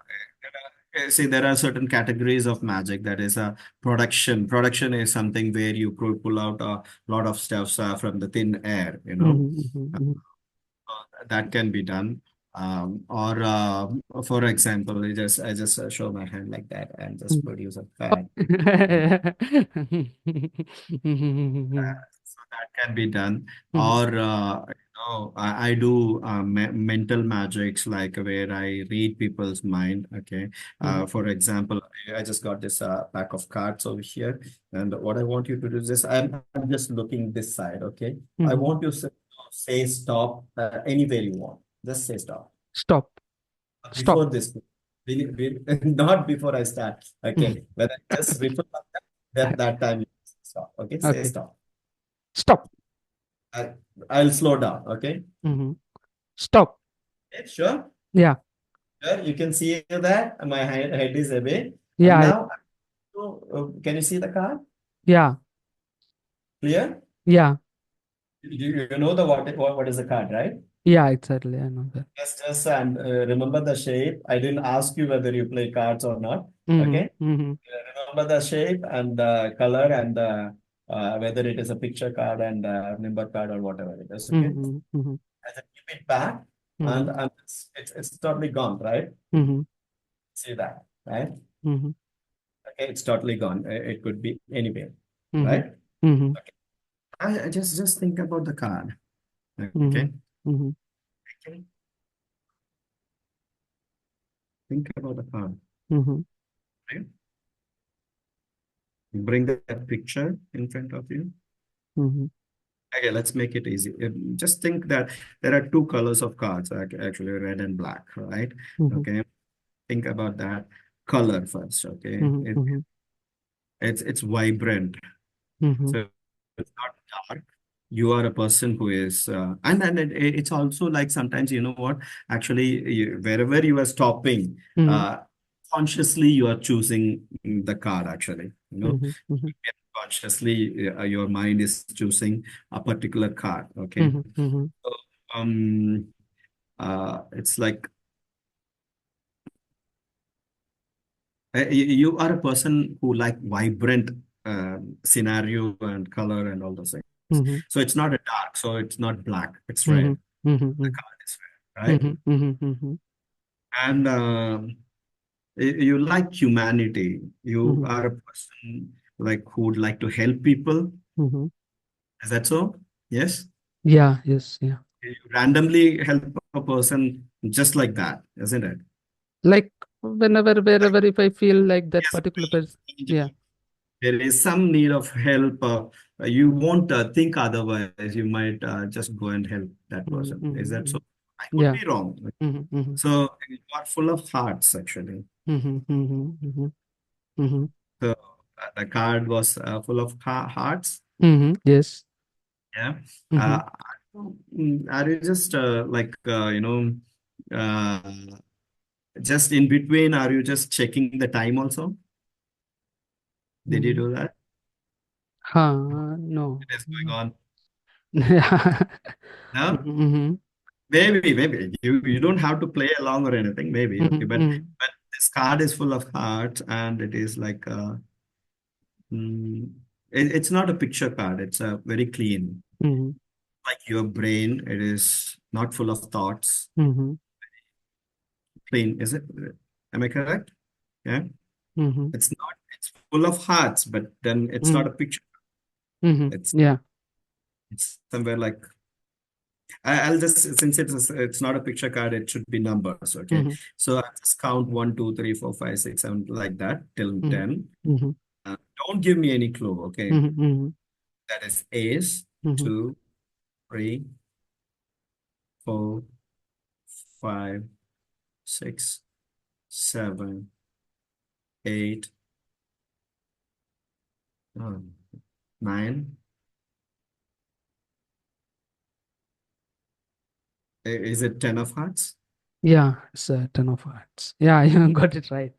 Mm-hmm. See, there are certain categories of magic. That is a production. Production is something where you pull out a lot of stuff from the thin air, Mm-hmm. Mm-hmm. that can be done. Or for example, I just show my hand like that and just produce a fan. So that can be done. Mm-hmm. Or I do mental magics, like where I read people's mind. Okay. Mm-hmm. For example, I just got this pack of cards over here, and what I want you to do is this. I'm just looking this side. Okay. I Mm-hmm. want you to say stop anywhere you want. Just say stop. Stop. Before Stop. this, not before I start. Mhm. Okay. When I just refer that, that time you stop. Okay. Say Okay. stop. Stop. I, I'll slow down. Okay. Mm-hmm. Stop. Okay, sure. Yeah. Sure. You can see that my head is away. And Yeah. now, can you see the card? Yeah. Clear? Yeah. You know the what is the card, right? Yeah. Exactly. I know that. Just and remember the shape. I didn't ask you whether you play cards or not. Mm-hmm. Okay. Mm-hmm. Remember the shape and the color and whether it is a picture card and number card or whatever it is. Okay. Mm-hmm. Mm-hmm. I just keep it back, Mm-hmm. and it's totally gone, right? Mm-hmm. See that, right? Mm-hmm. Okay, it's totally gone. It could be anywhere, Mm-hmm. right? Mm-hmm. Okay. I just think about the card. Mm-hmm. Okay. Mm-hmm. Okay. Think about the card. Mm-hmm. Right? Bring that picture in front of you. Mm-hmm. Okay, let's make it easy. Just think that there are two colors of cards, actually red and black, right? Mm-hmm. Okay. Think about that color first. Okay. Mm-hmm. It's vibrant. Mm-hmm. So it's not dark. You are a person who is, and it's also like sometimes, you know what, actually, wherever you are stopping, Mm-hmm. uh, consciously you are choosing the card, actually. Mm-hmm. Mm-hmm. Consciously, your mind is choosing a particular card. Okay. Mm-hmm. Mm-hmm. So, um, it's like you are a person who like vibrant scenario and color and all those things. Mm-hmm. So it's not a dark, so it's not black, it's Mm-hmm. red. The Mm-hmm. card is red, right? Mm-hmm. Mm-hmm. And you like humanity. You Mm-hmm. are a person like who would like to help people. Mm-hmm. Is that so? Yes. Yeah. Yes. Yeah. You randomly help a person just like that, isn't it? Like, whenever, wherever, if I feel like that Yes. particular person. Yeah. There is some need of help. You won't think otherwise. You might just go and help that Mm-hmm. person. Is that Mm-hmm. so? I could Yeah. be wrong. Mm-hmm. Mm-hmm. So you are full of hearts, actually. Mm-hmm. Mm-hmm. Mm-hmm. So the card was full of hearts. Mm-hmm. Yes. Yeah. Mm-hmm. Uh, are you just uh, just in between? Are you just checking the time also? Did you Mm-hmm. do that? No. It is going on. Yeah. No? Mm-hmm. Maybe you don't have to play along or anything. Maybe okay, but Mm-hmm. this card is full of hearts, and it is like mm, it's not a picture card. It's a very clean, Mm-hmm. like your brain. It is not full of thoughts. Mm-hmm. Clean, is it? Am I correct? Yeah. Mm-hmm. It's not. It's full of hearts, but then it's not Mm-hmm. a picture. Mm-hmm. It's Yeah. it's somewhere like I'll just, since it's not a picture card, it should be numbers. Okay. Mm-hmm. So I'll just count 1, 2, 3, 4, 5, 6, 7, like that till Mm-hmm. 10. Mm-hmm. Don't give me any clue. Okay. Mm-hmm. That is A's, Mm-hmm. 2, 3, 4, 5, 6, 7, 8, 9. Is it 10 of hearts? Yeah, it's a Ten of Hearts. Yeah, you got it right.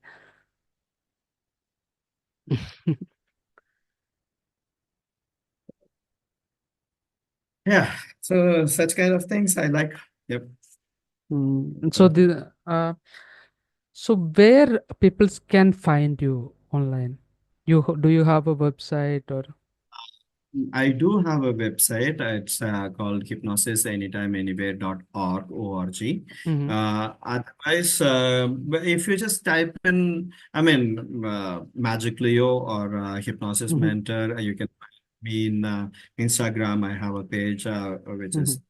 Yeah. So such kind of things I like. Yep. So so where people can find you online? Do you have a website or? I do have a website. It's called hypnosisanytimeanywhere.org. Mm-hmm. Otherwise, if you just type in, I mean, Magic Leo or Hypnosis Mm-hmm. Mentor, you can find me in Instagram. I have a page which Mm-hmm. is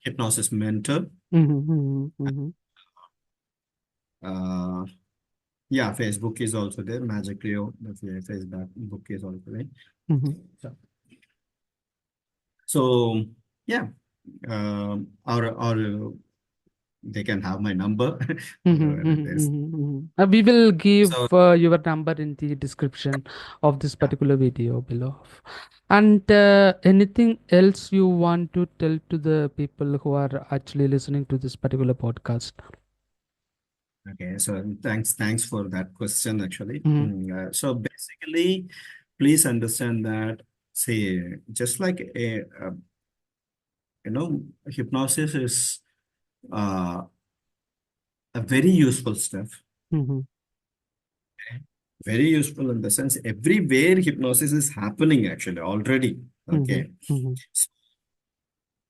Hypnosis Mentor. Mm-hmm. Mm-hmm. Uh, yeah, Facebook is also there. Magic Leo, the Facebook book is also there. Mm-hmm. So, so yeah. Or they can have my number, Mm-hmm. whatever it Mm-hmm. is. Mm-hmm. Mm-hmm. We will give So your number in the description of this yeah, particular video below. And anything else you want to tell to the people who are actually listening to this particular podcast? okay. So thanks for that question. Actually, Mm-hmm. so basically, please understand that. See, just like hypnosis is uh, a very useful stuff. Mm-hmm. Very useful in the sense everywhere hypnosis is happening actually already. Mm-hmm. Okay. Mm-hmm.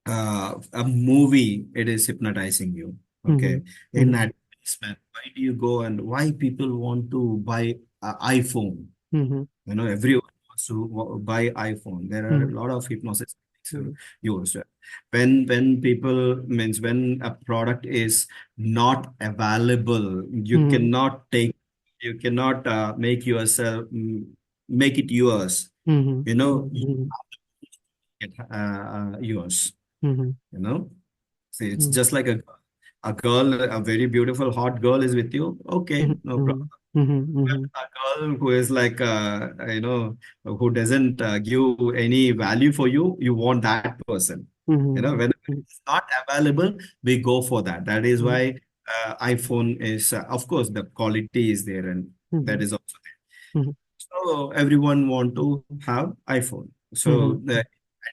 A movie, it is hypnotizing you. Mm-hmm. Okay. In advertisement, why do you go and why people want to buy a iPhone? Mm-hmm. Everyone wants to buy iPhone. There are a Mm-hmm. lot of hypnosis Mm-hmm. used. When people means when a product is not available, Mm-hmm. you cannot make yourself make it yours. Mm-hmm. You Mm-hmm. get yours. Mm-hmm. You know, see, it's just like a girl, a very beautiful, hot girl is with you. Okay, no Mm-hmm. problem. Mm-hmm. A girl who is like, who doesn't give any value for you, you want that person. Mm-hmm. Whenever it's not available, we go for that. That is Mm-hmm. why iPhone is, of course, the quality is there, and that Mm-hmm. is also there. So everyone want to have iPhone. So Mm-hmm. the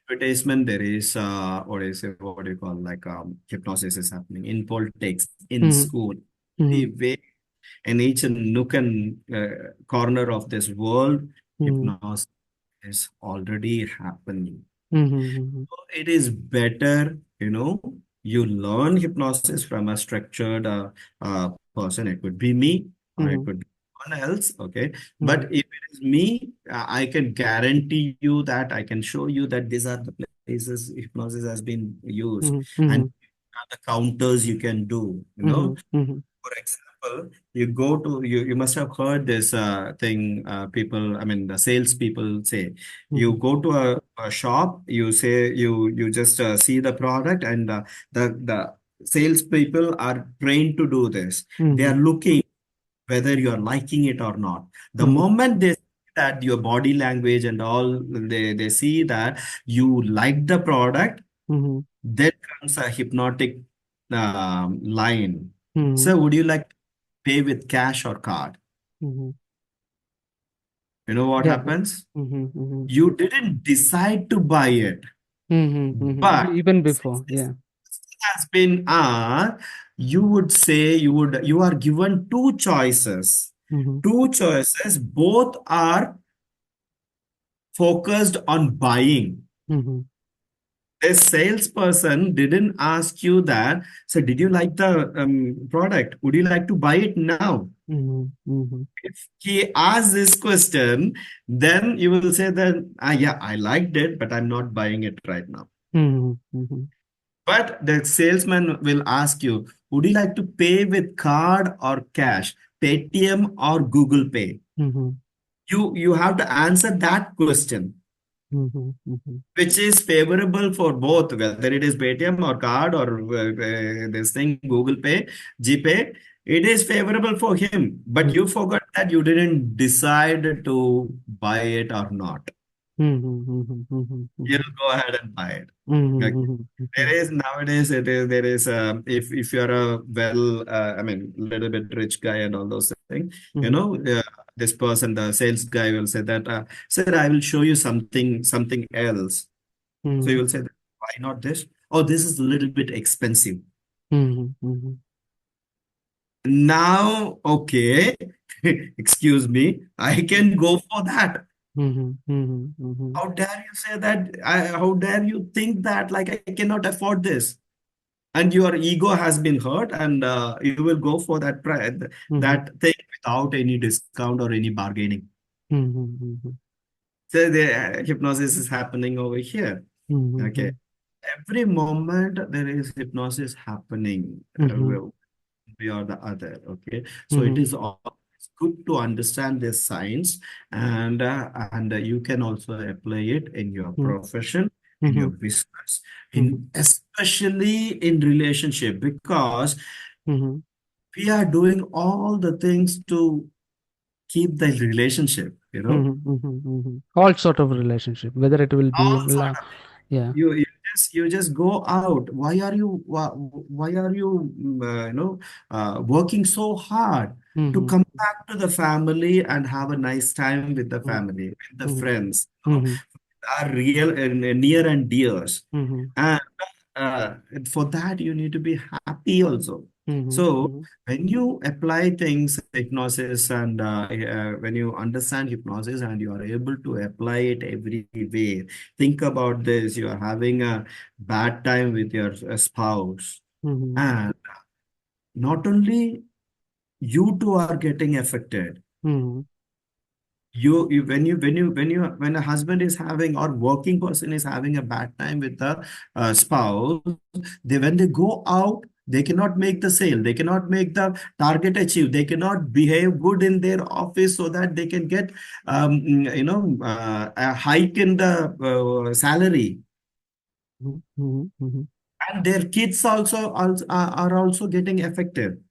advertisement there is what do you call like hypnosis is happening in politics, in Mm-hmm. school, Mm-hmm. the way in each nook and corner of this world, Mm-hmm. hypnosis is already happening. Mm-hmm. So it is better, you learn hypnosis from a structured person. It could be me or it Mm-hmm. could be someone else. Okay. But Mm-hmm. if it is me, I can guarantee you that I can show you that these are the places hypnosis has been used and Mm-hmm. the counters you can do, Mm-hmm. Mm-hmm. For example, you must have heard this thing people, I mean the sales people say. You Mm-hmm. go to a shop, you say you just see the product, and the sales people are trained to do this. They are Mm-hmm. looking whether you are liking it or not. The Mm-hmm. moment they see that your body language and all, they see that you like the product, Mm-hmm. then comes a hypnotic line. Mm-hmm. So, would you like to pay with cash or card? Mm-hmm. You know what Yeah. happens? Mm-hmm. Mm-hmm. You didn't decide to buy it, Mm-hmm. Mm-hmm. but Even since before, this yeah. has been you would say you are given two choices. Mm-hmm. Two choices, both are focused on buying. Mm-hmm. A salesperson didn't ask you that. So, did you like the product? Would you like to buy it now? Mm-hmm. Mm-hmm. If he asks this question, then you will say that, ah, yeah, I liked it, but I'm not buying it right now. Mm-hmm. Mm-hmm. But the salesman will ask you, would you like to pay with card or cash, Paytm or Google Pay? Mm-hmm. You have to answer that question, Mm-hmm. Mm-hmm. which is favorable for both, whether it is Paytm or card or this thing, Google Pay, GPay. It is favorable for him, but you forgot that you didn't decide to buy it or not. Mm-hmm. Mm-hmm. Mm-hmm. You'll Mm-hmm. go ahead and buy it. Mm-hmm. Okay. Mm-hmm. Mm-hmm. There is nowadays it is there is if you're a well I mean little bit rich guy and all those things, Mm-hmm. this person, the sales guy will say that sir, I will show you something else. So you Mm-hmm. will say that, why not this? Oh, this is a little bit expensive. Mm-hmm. Mm-hmm. Now, okay, excuse me, I can go for that. Mm-hmm. Mm-hmm. Mm-hmm. How dare you say that? How dare you think that like I cannot afford this? And your ego has been hurt, and you will go for Mm-hmm. that thing without any discount or any bargaining. Mm-hmm. So the hypnosis is happening over here. Okay, Mm-hmm. every moment there is hypnosis happening. Mm-hmm. We are the other. Okay, so it Mm-hmm. is always good to understand this science, and you can also apply it in your profession, in Mm-hmm. your business, Mm-hmm. in especially in relationship, because Mm-hmm. we are doing all the things to keep the relationship, Mm-hmm. Mm-hmm. Mm-hmm. All sort of relationship, whether it will be all sort love. of Yeah. you just go out. Why are you working so hard to Mm-hmm. come back to the family and have a nice time with the Mm-hmm. family, with the Mm-hmm. friends, Mm-hmm. are real and near and dears. Mm-hmm. And uh, for that, you need to be happy also. Mm-hmm. So Mm-hmm. when you apply things, hypnosis, and when you understand hypnosis and you are able to apply it everywhere, think about this: you are having a bad time with your spouse, Mm-hmm. and not only you two are getting affected. Mm-hmm. When a husband is having or working person is having a bad time with the spouse, when they go out, they cannot make the sale, they cannot make the target achieved, they cannot behave good in their office so that they can get a hike in the salary, Mm-hmm. Mm-hmm. and their kids also are also getting affected.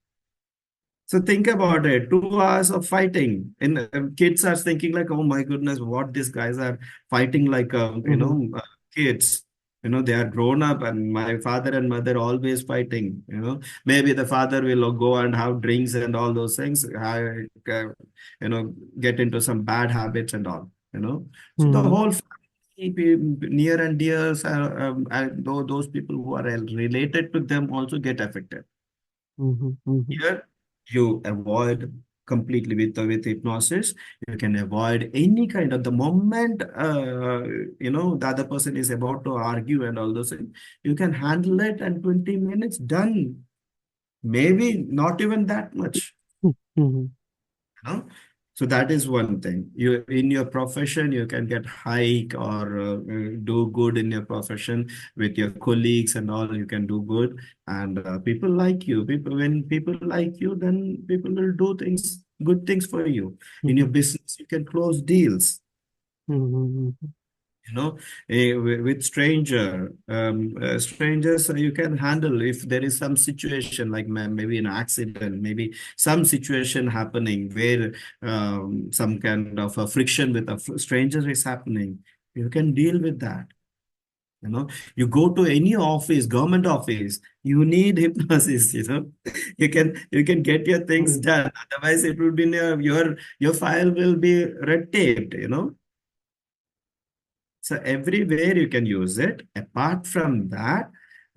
So think about it, 2 hours of fighting. And kids are thinking like, oh my goodness, what these guys are fighting like, Mm-hmm. kids. They are grown up, and my father and mother always fighting. Maybe the father will go and have drinks and all those things, you know, get into some bad habits and all. So the Mm-hmm. whole family, near and dears, those people who are related to them also get affected. Mm-hmm. Mm-hmm. Here, you avoid completely with hypnosis. You can avoid any kind of the moment the other person is about to argue and all those things. You can handle it, and 20 minutes done. Maybe not even that much. Mm-hmm. Know? So that is one thing. You in your profession, you can get hike or do good in your profession with your colleagues and all. You can do good, and people like you. When people like you, then people will do good things for you. In your Mm-hmm. business, you can close deals. Mm-hmm. you know with strangers, you can handle if there is some situation like maybe an accident, maybe some situation happening where some kind of a friction with a stranger is happening. You can deal with that. You go to any office, government office, you need hypnosis. You can get your things Mm-hmm. done, otherwise it will be your file will be red taped. So everywhere you can use it. Apart from that,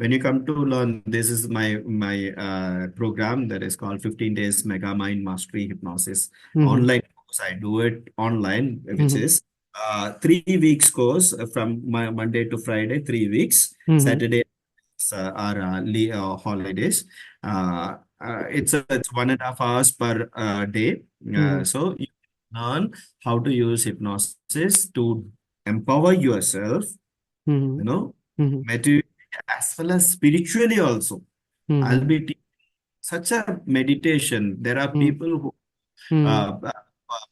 when you come to learn, this is my program that is called 15 Days Mega Mind Mastery Hypnosis Mm-hmm. online course. I do it online, which Mm-hmm. is 3 weeks course from Monday to Friday, 3 weeks. Mm-hmm. Saturday are holidays. It's 1.5 hours per day. Mm-hmm. So you learn how to use hypnosis to empower yourself, you Mm-hmm. know, Mm-hmm. materially as well as spiritually also. I'll Mm-hmm. be teaching such a meditation. There are people who Mm-hmm.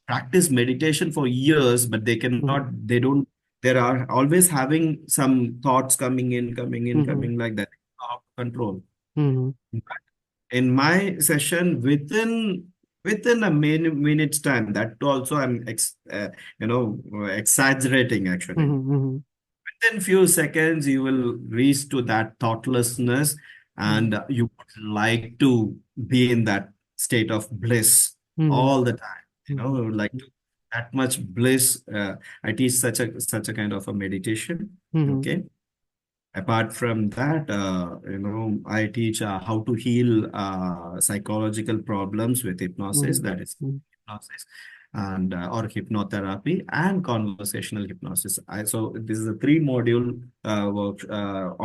practice meditation for years, but Mm-hmm. they don't, they are always having some thoughts Mm-hmm. coming like that. How to control. Mm-hmm. But in my session, within a minute's time, that also exaggerating actually. Mm-hmm. Within few seconds, you will reach to that thoughtlessness, Mm-hmm. and you would like to be in that state of bliss Mm-hmm. all the time. Mm-hmm. Like that much bliss. I teach such a kind of a meditation. Mm-hmm. Okay. Apart from that, I teach how to heal psychological problems with hypnosis, Mm-hmm. that is hypnosis and or hypnotherapy and conversational hypnosis. So this is a three-module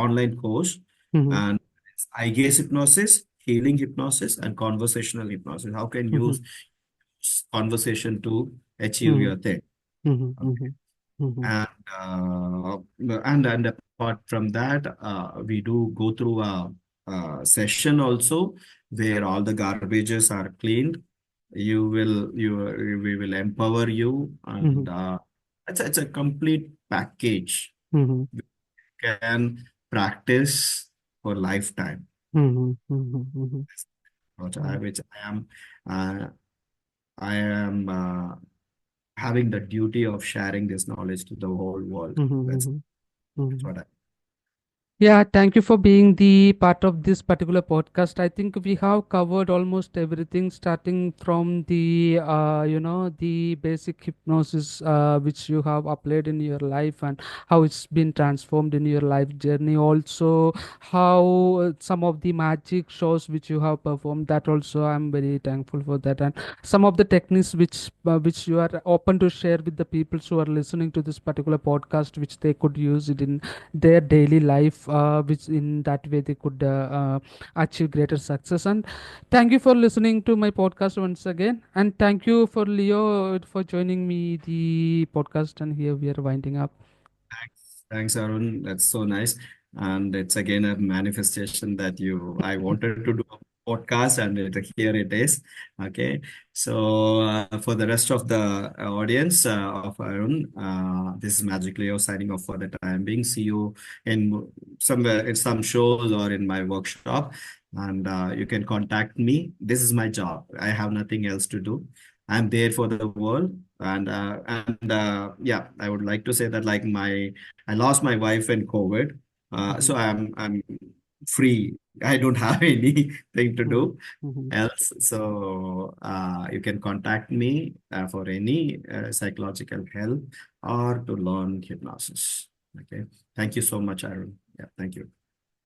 online course, Mm-hmm. and it's eye gaze hypnosis, healing hypnosis, and conversational hypnosis. How can you Mm-hmm. use conversation to achieve Mm-hmm. your thing? Mm-hmm. Okay. Mm-hmm. Mm-hmm. And apart from that, we do go through a session also where all the garbages are cleaned. We will empower you, Mm-hmm. and it's a complete package. Mm-hmm. We can practice for lifetime, Mm-hmm. Mm-hmm. Mm-hmm. which uh, I am having the duty of sharing this knowledge to the whole world. That's Mm-hmm. that's Mm-hmm. what I. Yeah, thank you for being the part of this particular podcast. I think we have covered almost everything, starting from the basic hypnosis, which you have applied in your life and how it's been transformed in your life journey. Also, how some of the magic shows which you have performed. That also, I'm very thankful for that. And some of the techniques which you are open to share with the people who are listening to this particular podcast, which they could use it in their daily life, which in that way they could achieve greater success. And thank you for listening to my podcast once again, and thank you for Leo for joining me the podcast, and here we are winding up. Thanks, Arun. That's so nice. And it's again a manifestation that I wanted to do a podcast, and here it is. Okay. So, for the rest of the audience of Arun, this is Magic Leo signing off for the time being. See you in somewhere in some shows or in my workshop. And you can contact me. This is my job. I have nothing else to do. I'm there for the world. And yeah, I would like to say that like I lost my wife in COVID, Mhm, so I'm free. I don't have anything to mhm, do mhm, else. So you can contact me for any psychological help or to learn hypnosis. Okay. Thank you so much, Arun. Yeah, thank you.